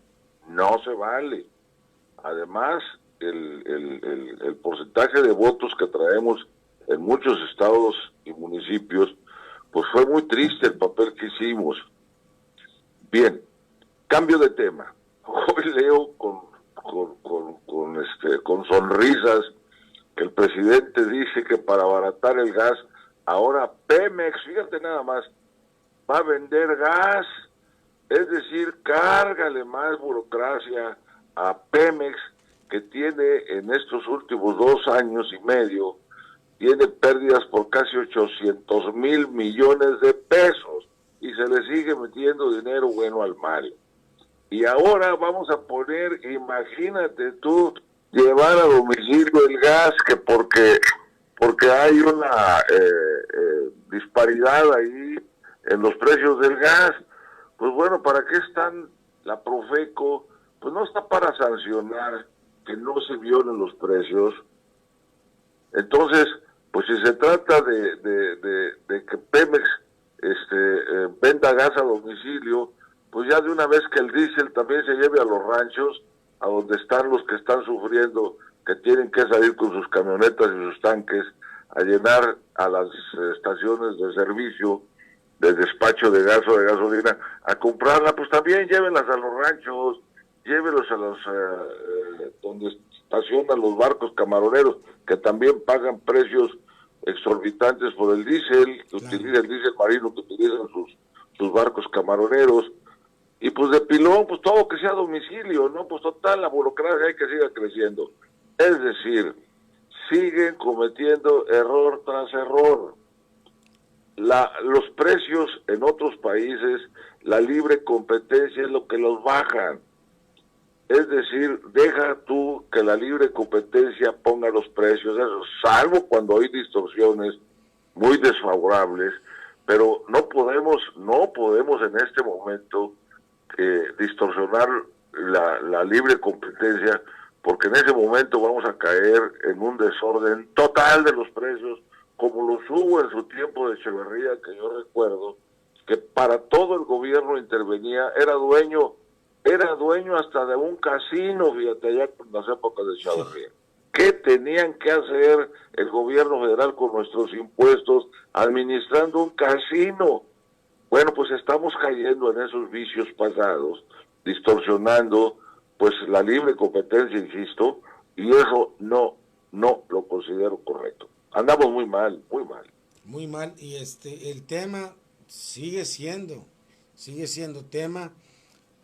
No se vale. Además, el porcentaje de votos que traemos en muchos estados y municipios, pues fue muy triste el papel que hicimos. Bien, cambio de tema. Hoy leo con sonrisas que el presidente dice que para abaratar el gas, ahora Pemex, fíjate nada más, va a vender gas. Es decir, cárgale más burocracia a Pemex, que tiene en estos últimos 2 años y medio, tiene pérdidas por casi 800,000 millones de pesos y se le sigue metiendo dinero bueno al mal. Y ahora vamos a poner, imagínate tú, llevar a domicilio el gas, que porque hay una disparidad ahí en los precios del gas. Pues bueno, ¿para qué están la Profeco? Pues no está para sancionar que no se violen los precios. Entonces, pues si se trata de que Pemex venda gas a domicilio, pues ya de una vez que el diésel también se lleve a los ranchos, a donde están los que están sufriendo, que tienen que salir con sus camionetas y sus tanques a llenar a las estaciones de servicio, de despacho de gas o de gasolina, a comprarla, pues también llévenlas a los ranchos, llévenlos a los donde estacionan los barcos camaroneros, que también pagan precios exorbitantes por el diésel, que utiliza el diésel marino que utilizan sus barcos camaroneros. Y pues de pilón, pues todo que sea a domicilio, ¿no? Pues total, la burocracia hay que siga creciendo. Es decir, siguen cometiendo error tras error. Los precios en otros países, la libre competencia es lo que los bajan. Es decir, deja tú que la libre competencia ponga los precios, eso, salvo cuando hay distorsiones muy desfavorables, pero no podemos en este momento distorsionar la libre competencia, porque en ese momento vamos a caer en un desorden total de los precios, como los hubo en su tiempo de Echeverría, que yo recuerdo, que para todo el gobierno intervenía, era dueño hasta de un casino, fíjate, allá en las épocas de Echeverría. ¿Qué tenían que hacer el gobierno federal con nuestros impuestos administrando un casino? Bueno, pues estamos cayendo en esos vicios pasados, distorsionando pues la libre competencia, insisto, y eso no lo considero correcto. Andamos muy mal, muy mal. Muy mal, y el tema sigue siendo tema,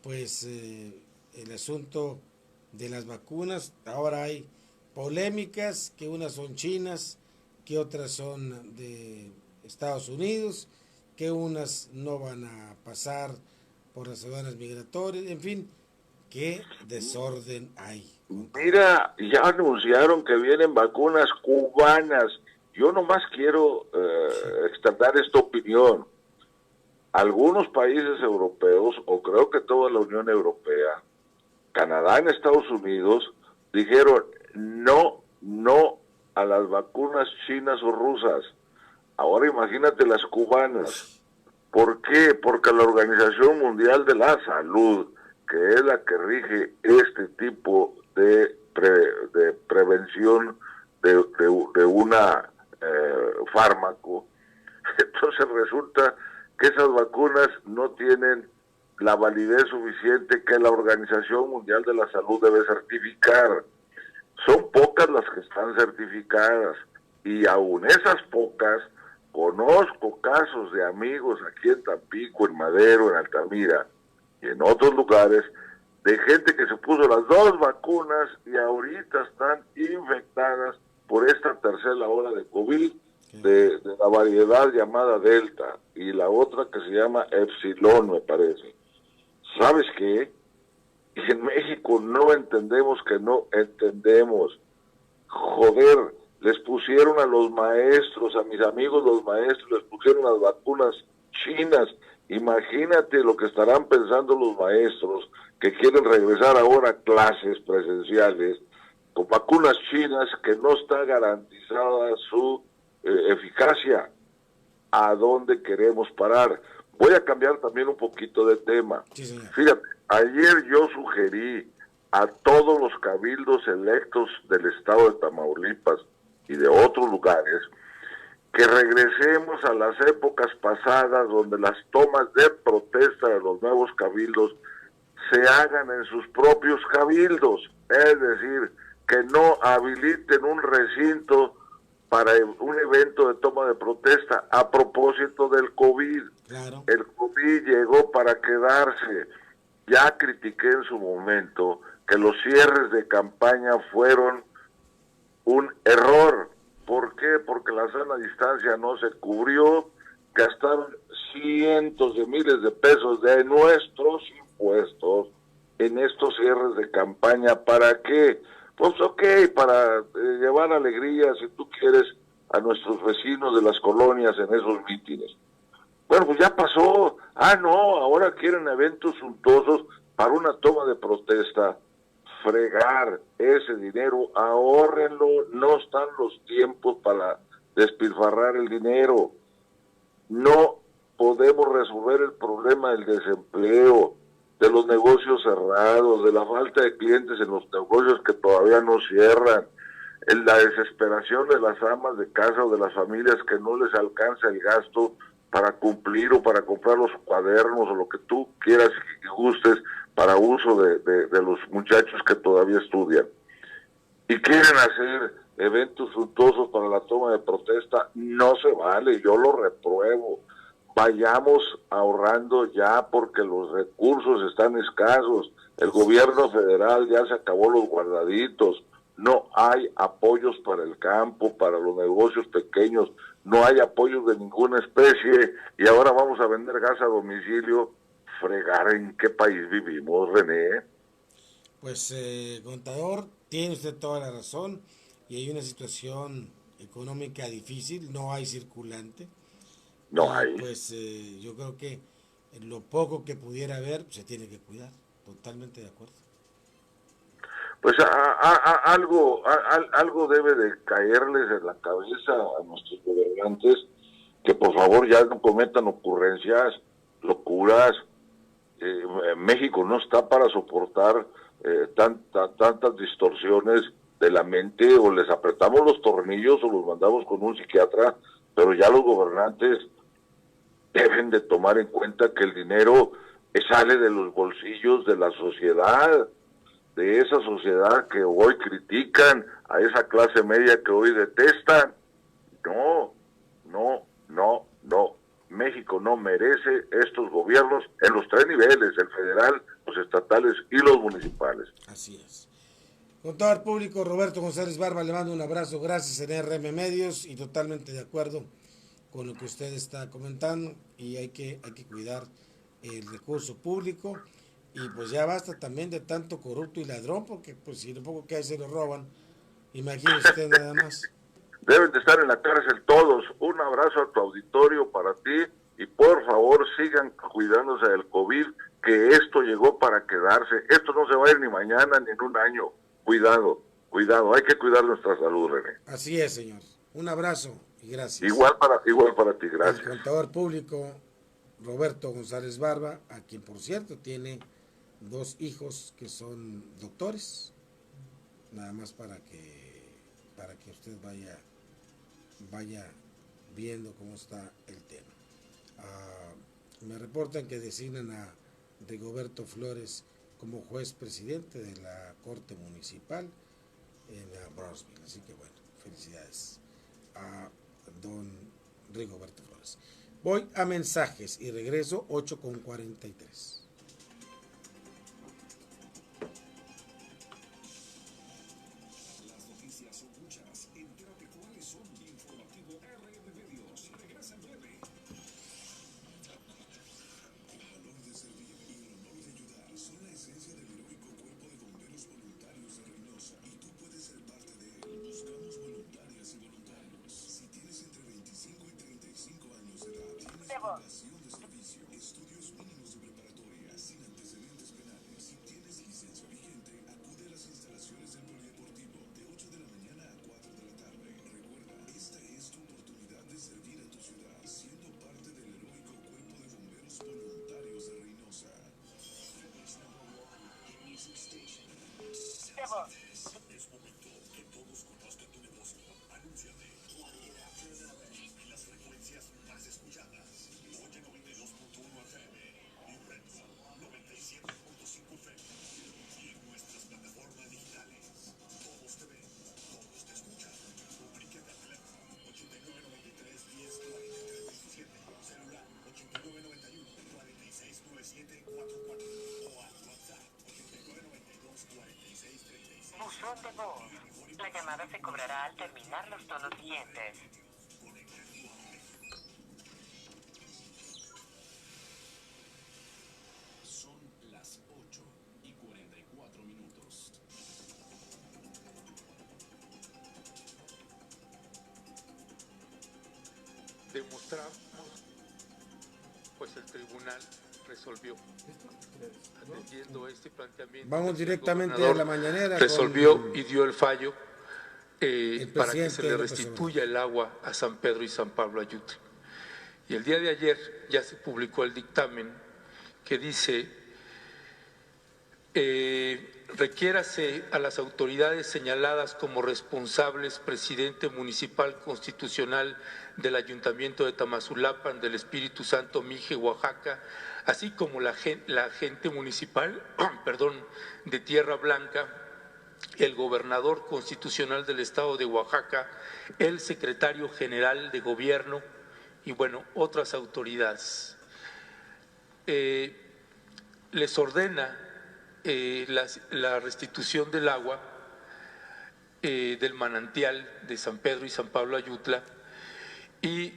pues el asunto de las vacunas. Ahora hay polémicas, que unas son chinas, que otras son de Estados Unidos, que unas no van a pasar por las aduanas migratorias, en fin, qué desorden hay. Mira, ya anunciaron que vienen vacunas cubanas. Yo nomás quiero extender esta opinión. Algunos países europeos, o creo que toda la Unión Europea, Canadá, en Estados Unidos, dijeron no a las vacunas chinas o rusas. Ahora imagínate las cubanas. ¿Por qué? Porque la Organización Mundial de la Salud, que es la que rige este tipo de prevención de una fármaco, entonces resulta que esas vacunas no tienen la validez suficiente que la Organización Mundial de la Salud debe certificar. Son pocas las que están certificadas, y aún esas pocas Conozco casos de amigos aquí en Tampico, en Madero, en Altamira y en otros lugares, de gente que se puso las 2 vacunas y ahorita están infectadas por esta tercera ola de COVID, de la variedad llamada Delta, y la otra que se llama Epsilon, me parece. ¿Sabes qué? En México no entendemos que no entendemos. Joder, les pusieron a los maestros, a mis amigos los maestros, les pusieron las vacunas chinas. Imagínate lo que estarán pensando los maestros que quieren regresar ahora a clases presenciales con vacunas chinas que no está garantizada su eficacia. ¿A dónde queremos parar? Voy a cambiar también un poquito de tema. Sí, señor. Fíjate, ayer yo sugerí a todos los cabildos electos del estado de Tamaulipas y de otros lugares que regresemos a las épocas pasadas donde las tomas de protesta de los nuevos cabildos se hagan en sus propios cabildos, es decir, que no habiliten un recinto para un evento de toma de protesta a propósito del COVID. Claro. El COVID llegó para quedarse. Ya critiqué en su momento que los cierres de campaña fueron un error. ¿Por qué? Porque la sana distancia no se cubrió, gastaron cientos de miles de pesos de nuestros impuestos en estos cierres de campaña. ¿Para qué? Pues ok, para llevar alegría, si tú quieres, a nuestros vecinos de las colonias en esos mítines. Bueno, pues ya pasó. No, ahora quieren eventos suntuosos para una toma de protesta. Fregar ese dinero, ahórrenlo, no están los tiempos para despilfarrar el dinero. No podemos resolver el problema del desempleo, de los negocios cerrados, de la falta de clientes en los negocios que todavía no cierran, en la desesperación de las amas de casa o de las familias que no les alcanza el gasto para cumplir o para comprar los cuadernos o lo que tú quieras y gustes para uso de los muchachos que todavía estudian. Y quieren hacer eventos suntuosos para la toma de protesta, no se vale, yo lo repruebo. Vayamos ahorrando ya porque los recursos están escasos. El gobierno federal ya se acabó los guardaditos. No hay apoyos para el campo, para los negocios pequeños. No hay apoyos de ninguna especie. Y ahora vamos a vender gas a domicilio. Fregar, ¿en qué país vivimos, René? Pues, contador, tiene usted toda la razón. Y hay una situación económica difícil. No hay circulante. No hay. Pues yo creo que lo poco que pudiera haber se tiene que cuidar. Totalmente de acuerdo. Pues algo debe de caerles en la cabeza a nuestros gobernantes, que por favor ya no cometan ocurrencias, locuras. México no está para soportar tantas distorsiones de la mente. O les apretamos los tornillos o los mandamos con un psiquiatra, pero ya los gobernantes deben de tomar en cuenta que el dinero sale de los bolsillos de la sociedad, de esa sociedad que hoy critican, a esa clase media que hoy detestan. No. México no merece estos gobiernos en los 3 niveles, el federal, los estatales y los municipales. Así es. Contador público Roberto González Barba, le mando un abrazo, gracias en RM Medios, y totalmente de acuerdo con lo que usted está comentando, y hay que cuidar el recurso público, y pues ya basta también de tanto corrupto y ladrón, porque pues si lo poco que hay se lo roban, imagínese usted nada más. Deben de estar en la cárcel todos. Un abrazo a tu auditorio para ti, y por favor sigan cuidándose del COVID, que esto llegó para quedarse. Esto no se va a ir ni mañana ni en un año. Cuidado, hay que cuidar nuestra salud, René. Así es, señor. Un abrazo y gracias. Igual para ti, gracias. El contador público Roberto González Barba, a quien por cierto tiene 2 hijos que son doctores, nada más para que usted vaya viendo cómo está el tema. Me reportan que designan a Rigoberto Flores como juez presidente de la Corte Municipal en Brownsville, así que bueno, felicidades a don Rigoberto Flores. Voy a mensajes y regreso 8:43. Las noticias son muchas. Entérate cuáles son. Informativo RM Medios. Regresa en breve. El valor de servir y el honor de ayudar son la esencia del heroico Cuerpo de Bomberos Voluntarios de Reynosa y tú puedes ser parte de él. Buscamos voluntarias y voluntarios. Si tienes entre 25 y 35 años de edad, tienes obligación de servicio, estudios mínimos de preparatoria, sin antecedentes penales. Si tienes licencia vigente, acude a las instalaciones del polideportivo de 8 de la mañana a 4 de la tarde. Recuerda, esta es tu oportunidad de servir a tu ciudad, siendo parte del heroico Cuerpo de Bomberos Voluntarios de Reynosa. Es momento que todos conozcan tu negocio. Anúnciate. En las frecuencias más escuchadas. Oye 92.1 FM. Y Red 97.5 FM. Y en nuestras plataformas digitales. Todos te ven, todos te escuchan. Comunícate al teléfono 8993 10 43 27. Celular 8991 46 9744 o al WhatsApp 8992 46 36. Buzón de voz. La llamada se cobrará al terminar los tonos siguientes. Son las 8:44. Demostramos, pues el tribunal resolvió, atendiendo este planteamiento. Vamos directamente a la mañanera. Resolvió y dio el fallo para que se le López restituya el agua a San Pedro y San Pablo Ayutla. Y el día de ayer ya se publicó el dictamen que dice: requiérase a las autoridades señaladas como responsables, presidente municipal constitucional del Ayuntamiento de Tamazulapan, del Espíritu Santo, Mije, Oaxaca, así como la agente municipal, de Tierra Blanca, el gobernador constitucional del estado de Oaxaca, el secretario general de gobierno y, bueno, otras autoridades. Les ordena la restitución del agua del manantial de San Pedro y San Pablo Ayutla y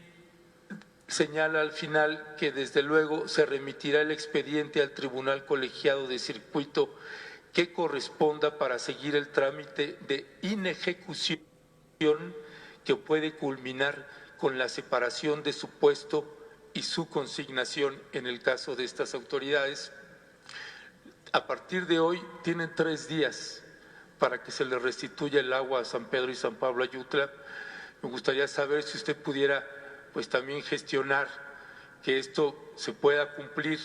señala al final que desde luego se remitirá el expediente al Tribunal Colegiado de Circuito que corresponda para seguir el trámite de inejecución que puede culminar con la separación de su puesto y su consignación en el caso de estas autoridades. A partir de hoy tienen 3 días para que se le restituya el agua a San Pedro y San Pablo Ayutla. Me gustaría saber si usted pudiera pues también gestionar que esto se pueda cumplir,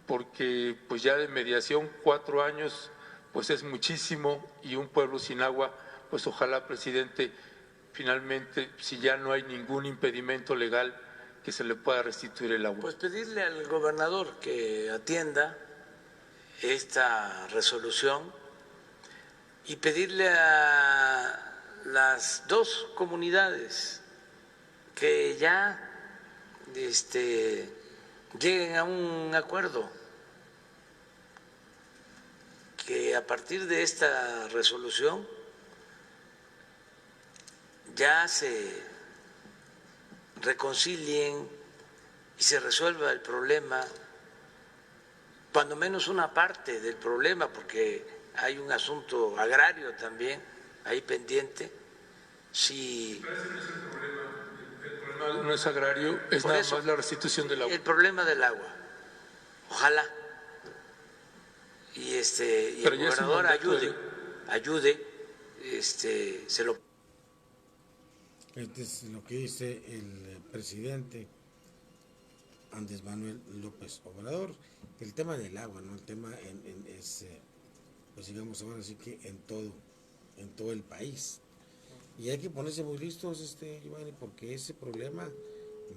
porque pues ya de mediación 4 años pues es muchísimo, y un pueblo sin agua, pues ojalá, presidente, finalmente, si ya no hay ningún impedimento legal, que se le pueda restituir el agua. Pues pedirle al gobernador que atienda esta resolución y pedirle a las 2 comunidades que ya lleguen a un acuerdo, que a partir de esta resolución ya se reconcilien y se resuelva el problema, cuando menos una parte del problema, porque hay un asunto agrario también ahí pendiente. Si no es agrario, es nada más la restitución del agua. El problema del agua, ojalá y el gobernador ayude, se lo. Este es lo que dice el presidente Andrés Manuel López Obrador. El tema del agua, ¿no? El tema es, pues digamos ahora sí que en todo el país. Y hay que ponerse muy listos, Giovanni, porque ese problema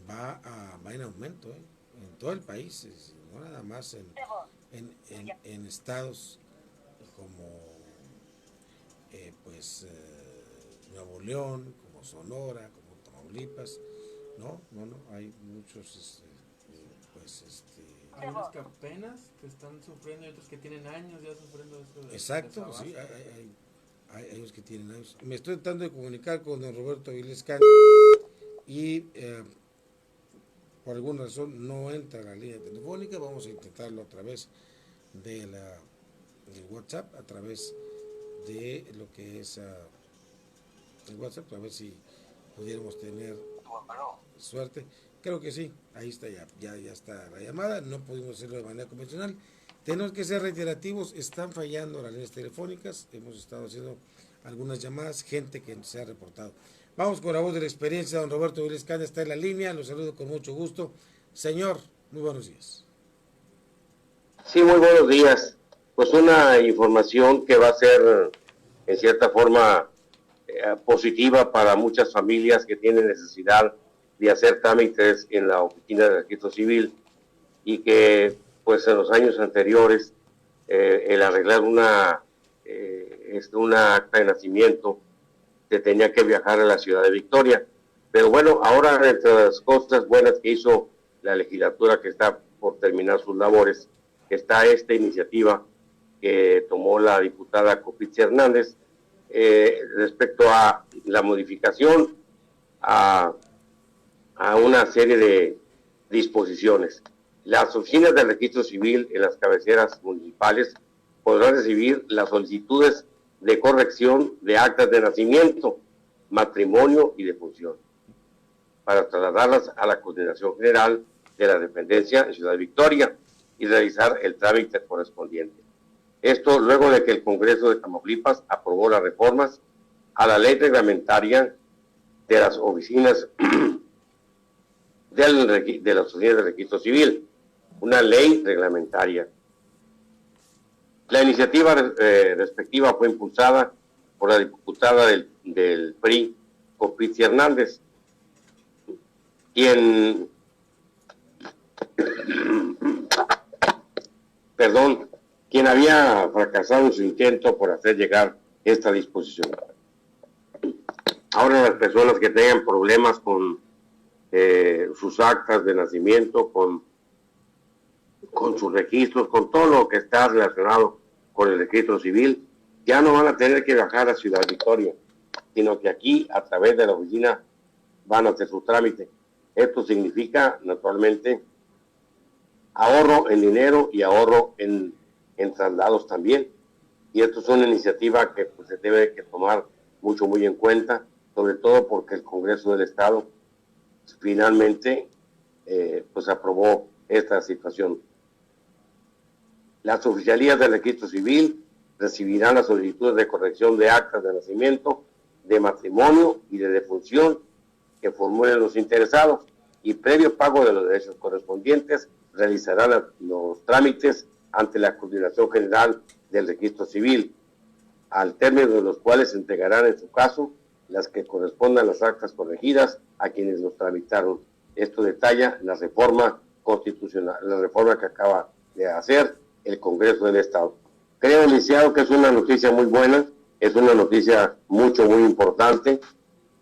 va en aumento, en todo el país, no nada más en estados como Nuevo León, como Sonora, como Tamaulipas, No, hay muchos, Hay unos que apenas que están sufriendo y otros que tienen años ya sufriendo esto de exacto, desabasto. sí, hay unos que tienen años. Me estoy tratando de comunicar con don Roberto Avilés Cañas y por alguna razón no entra la línea telefónica. Vamos a intentarlo a través de del WhatsApp, a través de lo que es el WhatsApp, a ver si pudiéramos tener suerte. Creo que sí, ahí está, ya está la llamada. No pudimos hacerlo de manera convencional. Tenemos que ser reiterativos, están fallando las líneas telefónicas. Hemos estado haciendo algunas llamadas, gente que se ha reportado. Vamos con la voz de la experiencia. Don Roberto Avilés Cañas está en la línea, lo saludo con mucho gusto. Señor, muy buenos días. Sí, muy buenos días. Pues una información que va a ser, en cierta forma, positiva para muchas familias que tienen necesidad de hacer trámites en la oficina de registro civil y que, pues, en los años anteriores, el arreglar una acta de nacimiento se tenía que viajar a la ciudad de Victoria. Pero bueno, ahora, entre las cosas buenas que hizo la legislatura que está por terminar sus labores, está esta iniciativa que tomó la diputada Copitz Hernández respecto a la modificación a una serie de disposiciones. Las oficinas del registro civil en las cabeceras municipales podrán recibir las solicitudes de corrección de actas de nacimiento, matrimonio y defunción, para trasladarlas a la Coordinación General de la Dependencia en Ciudad Victoria y realizar el trámite correspondiente. Esto luego de que el Congreso de Tamaulipas aprobó las reformas a la ley reglamentaria de las oficinas de las oficinas de registro civil, una ley reglamentaria. La iniciativa respectiva fue impulsada por la diputada del PRI, Copitz Hernández, quien había fracasado en su intento por hacer llegar esta disposición. Ahora las personas que tengan problemas con sus actas de nacimiento, con sus registros, con todo lo que está relacionado con el registro civil, ya no van a tener que viajar a Ciudad Victoria, sino que aquí, a través de la oficina, van a hacer su trámite. Esto significa, naturalmente, ahorro en dinero y ahorro en traslados también. Y esto es una iniciativa que pues, se debe que tomar muy en cuenta, sobre todo porque el Congreso del Estado finalmente pues aprobó esta situación. Las oficialías del registro civil recibirán las solicitudes de corrección de actas de nacimiento, de matrimonio y de defunción que formulen los interesados, y previo pago de los derechos correspondientes realizarán los trámites ante la Coordinación General del Registro Civil, al término de los cuales se entregarán en su caso las que correspondan las actas corregidas a quienes los tramitaron. Esto detalla la reforma constitucional, la reforma que acaba de hacer el Congreso del Estado. Creo, licenciado, que es una noticia muy buena, es una noticia muy importante,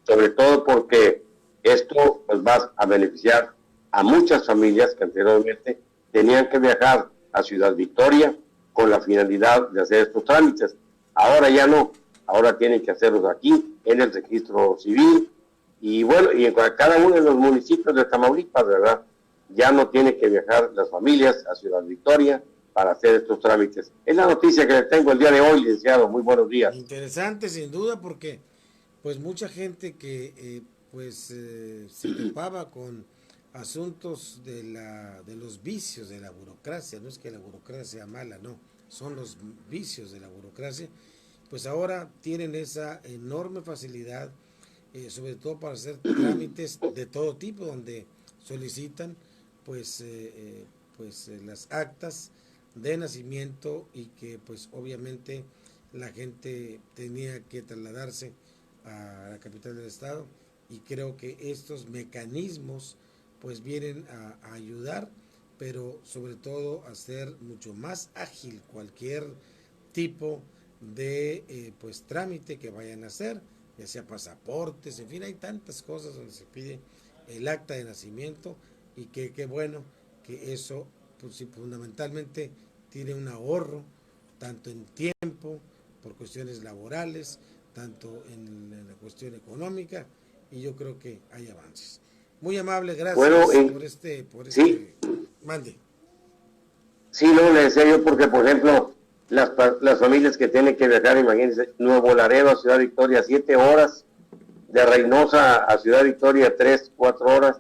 sobre todo porque esto pues, va a beneficiar a muchas familias que anteriormente tenían que viajar a Ciudad Victoria con la finalidad de hacer estos trámites. Ahora ya no, ahora tienen que hacerlos aquí, en el registro civil, y bueno, y en cada uno de los municipios de Tamaulipas, ¿verdad? Ya no tienen que viajar las familias a Ciudad Victoria para hacer estos trámites. Es la noticia que le tengo el día de hoy, licenciado. Muy buenos días. Interesante, sin duda, porque pues mucha gente que se topaba con asuntos de los vicios de la burocracia, no es que la burocracia sea mala, no, son los vicios de la burocracia, pues ahora tienen esa enorme facilidad, sobre todo para hacer trámites de todo tipo, donde solicitan las actas de nacimiento, y que pues obviamente la gente tenía que trasladarse a la capital del estado, y creo que estos mecanismos pues vienen a ayudar, pero sobre todo a hacer mucho más ágil cualquier tipo de trámite que vayan a hacer, ya sea pasaportes, en fin, hay tantas cosas donde se pide el acta de nacimiento, y qué bueno que eso pues, sí, fundamentalmente tiene un ahorro tanto en tiempo, por cuestiones laborales, tanto en la cuestión económica, y yo creo que hay avances. Muy amable, gracias por este sí. Mande. Sí, no, le decía yo porque, por ejemplo, las familias que tienen que viajar, imagínense, Nuevo Laredo a Ciudad Victoria, 7 horas, de Reynosa a Ciudad Victoria, 3, 4 horas.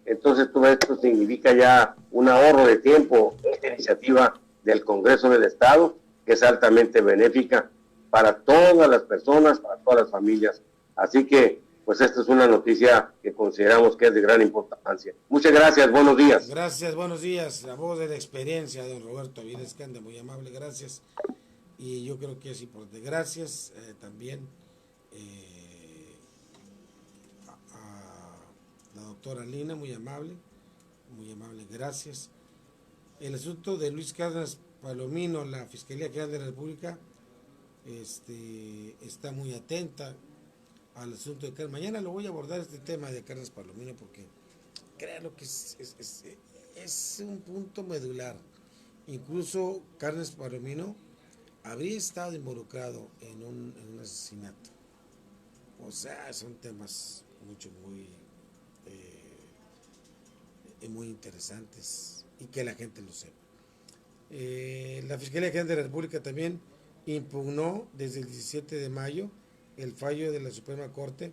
Entonces, todo esto significa ya un ahorro de tiempo. Esta iniciativa del Congreso del Estado, que es altamente benéfica para todas las personas, para todas las familias. Así que, pues esta es una noticia que consideramos que es de gran importancia. Muchas gracias, buenos días. Gracias, buenos días. La voz de la experiencia, don Roberto Avilés Cande, muy amable, gracias. Y yo creo que es importante. Gracias también a la doctora Lina, muy amable, gracias. El asunto de Luis Cárdenas Palomino, la Fiscalía General de la República está muy atenta al asunto de Cárdenas. Mañana lo voy a abordar este tema de Cárdenas Palomino porque créanlo que es un punto medular. Incluso Cárdenas Palomino habría estado involucrado en un asesinato. O sea, son temas muy interesantes y que la gente lo sepa. La Fiscalía General de la República también impugnó desde el 17 de mayo el fallo de la Suprema Corte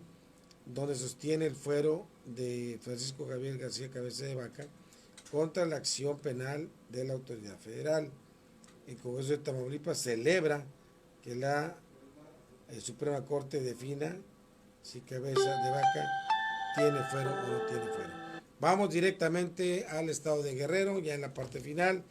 donde sostiene el fuero de Francisco Javier García Cabeza de Vaca contra la acción penal de la autoridad federal. El Congreso de Tamaulipas celebra que la Suprema Corte defina si Cabeza de Vaca tiene fuero o no tiene fuero. Vamos directamente al estado de Guerrero, ya en la parte final.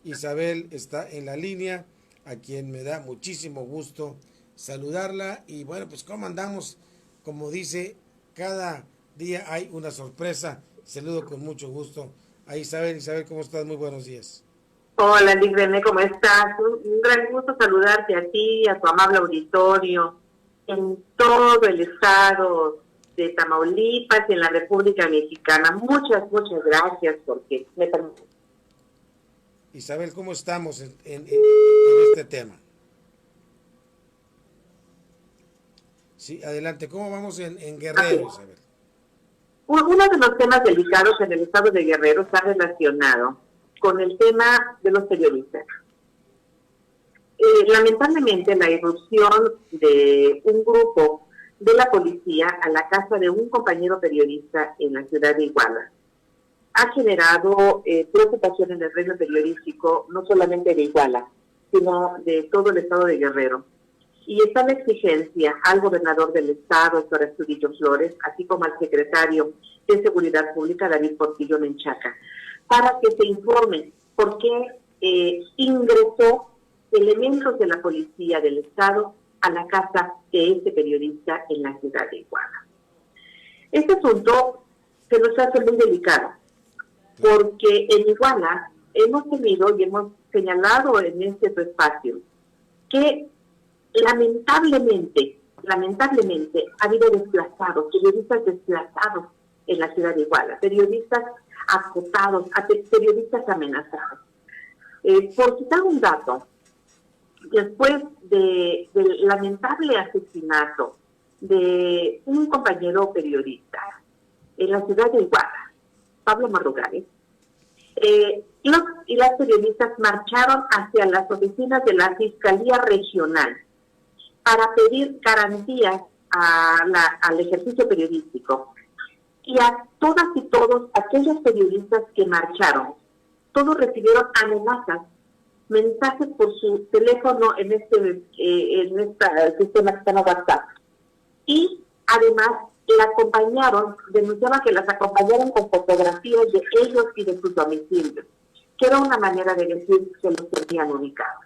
Isabel está en la línea, a quien me da muchísimo gusto saludarla. Y bueno, pues ¿cómo andamos? Como dice, cada día hay una sorpresa. Saludo con mucho gusto a Isabel. Isabel, ¿cómo estás? Muy buenos días. Hola, Lick René, ¿cómo estás? Un gran gusto saludarte a ti, a tu amable auditorio, en todo el estado de Tamaulipas y en la República Mexicana. Muchas gracias porque me permite. Isabel, ¿cómo estamos en este tema? Sí, adelante, ¿cómo vamos en Guerrero, Isabel? Uno de los temas delicados en el estado de Guerrero está relacionado con el tema de los periodistas. Lamentablemente, la irrupción de un grupo de la policía a la casa de un compañero periodista en la ciudad de Iguala ha generado preocupación en el reino periodístico, no solamente de Iguala, sino de todo el estado de Guerrero. Y está la exigencia al gobernador del estado, Héctor Astudillo Flores, así como al secretario de Seguridad Pública, David Portillo Menchaca, para que se informe por qué ingresó elementos de la policía del estado a la casa de este periodista en la ciudad de Iguala. Este asunto se nos hace muy delicado, porque en Iguala hemos tenido y hemos señalado en este espacio que lamentablemente ha habido desplazados, periodistas desplazados en la ciudad de Iguala, periodistas acotados, periodistas amenazados. Por citar un dato, después del lamentable asesinato de un compañero periodista en la ciudad de Iguala, Pablo Marrugares, los y las periodistas marcharon hacia las oficinas de la Fiscalía Regional para pedir garantías al ejercicio periodístico. Y a todas y todos aquellos periodistas que marcharon, todos recibieron amenazas, mensajes por su teléfono en este sistema que se llama WhatsApp. Y además la acompañaron, denunciaban que las acompañaron con fotografías de ellos y de sus domicilios, que era una manera de decir que los tenían ubicados.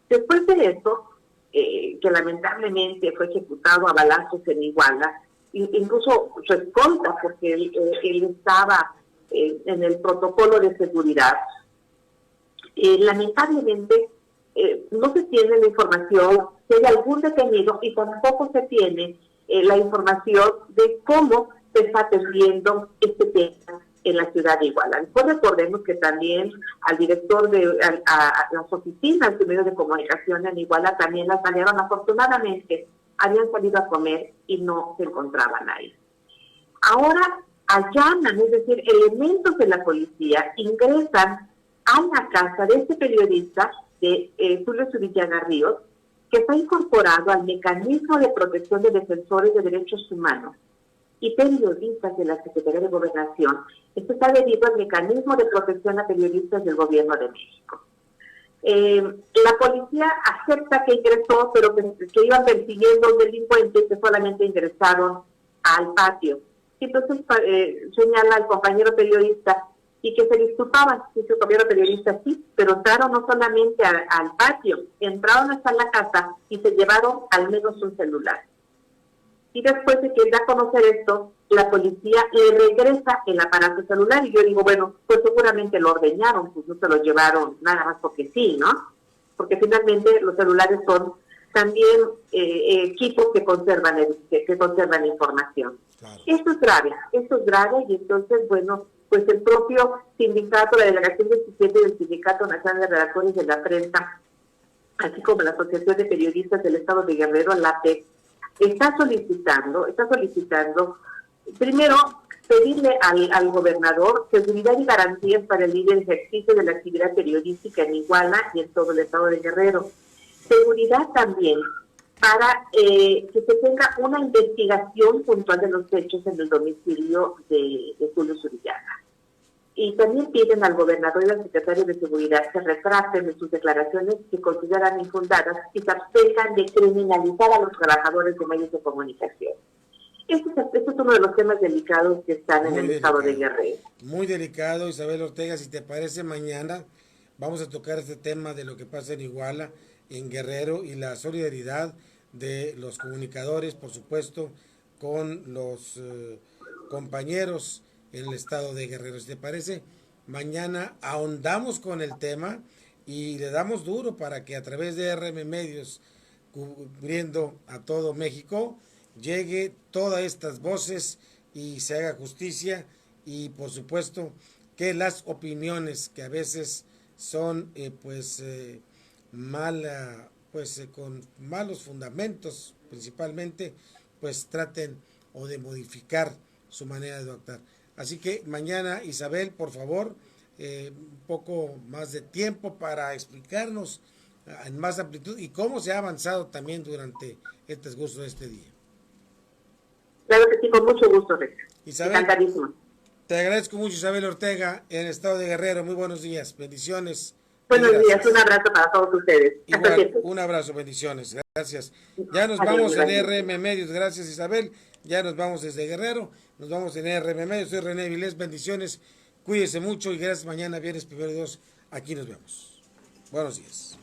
Después de eso, que lamentablemente fue ejecutado a balazos en Iguala, incluso su escolta, porque él estaba en el protocolo de seguridad. Lamentablemente no se tiene la información si hay algún detenido y tampoco se tiene la información de cómo se está atendiendo este tema en la ciudad de Iguala. Después recordemos que también al director a las oficinas de medios de comunicación en Iguala también las salieron. Afortunadamente habían salido a comer y no se encontraban ahí. Ahora allanan, es decir, elementos de la policía ingresan a la casa de este periodista de Julio Zubillaga Ríos, que está incorporado al mecanismo de protección de defensores de derechos humanos y periodistas de la Secretaría de Gobernación. Esto está debido al mecanismo de protección a periodistas del Gobierno de México. La policía acepta que ingresó, pero que iban persiguiendo a un delincuente que solamente ingresaron al patio. Entonces señala al compañero periodista y que se disculpaban. Dice el compañero periodista, sí, pero entraron no solamente al patio, entraron hasta la casa y se llevaron al menos un celular. Y después de que da a conocer esto, la policía le regresa el aparato celular. Y yo digo, bueno, pues seguramente lo ordeñaron, pues no se lo llevaron nada más porque sí, ¿no? Porque finalmente los celulares son también equipos que conservan información. Claro. Esto es grave y entonces, bueno, pues el propio sindicato, la Delegación 17 del Sindicato Nacional de Redactores de la Prensa, así como la Asociación de Periodistas del Estado de Guerrero, la APEC, está solicitando, primero, pedirle al gobernador seguridad y garantías para el libre ejercicio de la actividad periodística en Iguala y en todo el Estado de Guerrero. Seguridad también para que se tenga una investigación puntual de los hechos en el domicilio de Julio Zubillaga. Y también piden al gobernador y al secretario de Seguridad que retracten de sus declaraciones que consideran infundadas y se abstengan de criminalizar a los trabajadores de medios de comunicación. Este es uno de los temas delicados que están en el estado de Guerrero. Muy delicado, Isabel Ortega. Si te parece, mañana vamos a tocar este tema de lo que pasa en Iguala, en Guerrero, y la solidaridad de los comunicadores, por supuesto, con los compañeros en el estado de Guerrero. Si te parece, mañana ahondamos con el tema y le damos duro para que a través de RM Medios, cubriendo a todo México, llegue todas estas voces y se haga justicia, y por supuesto que las opiniones que a veces son con malos fundamentos principalmente, pues traten o de modificar su manera de actuar. Así que mañana, Isabel, por favor, un poco más de tiempo para explicarnos en más amplitud y cómo se ha avanzado también durante el transcurso de este día. Claro que sí, con mucho gusto, Isabel, encantadísimo. Te agradezco mucho, Isabel Ortega, en el estado de Guerrero. Muy buenos días, bendiciones. Buenos días, un abrazo para todos ustedes. Igual, un abrazo, bendiciones, gracias. Ya nos vamos en RM Medios, gracias, Isabel. Ya nos vamos desde Guerrero, nos vamos en RM Medios. Soy René Vilés, bendiciones, cuídese mucho y gracias. Mañana, viernes 1 de 2, aquí nos vemos. Buenos días.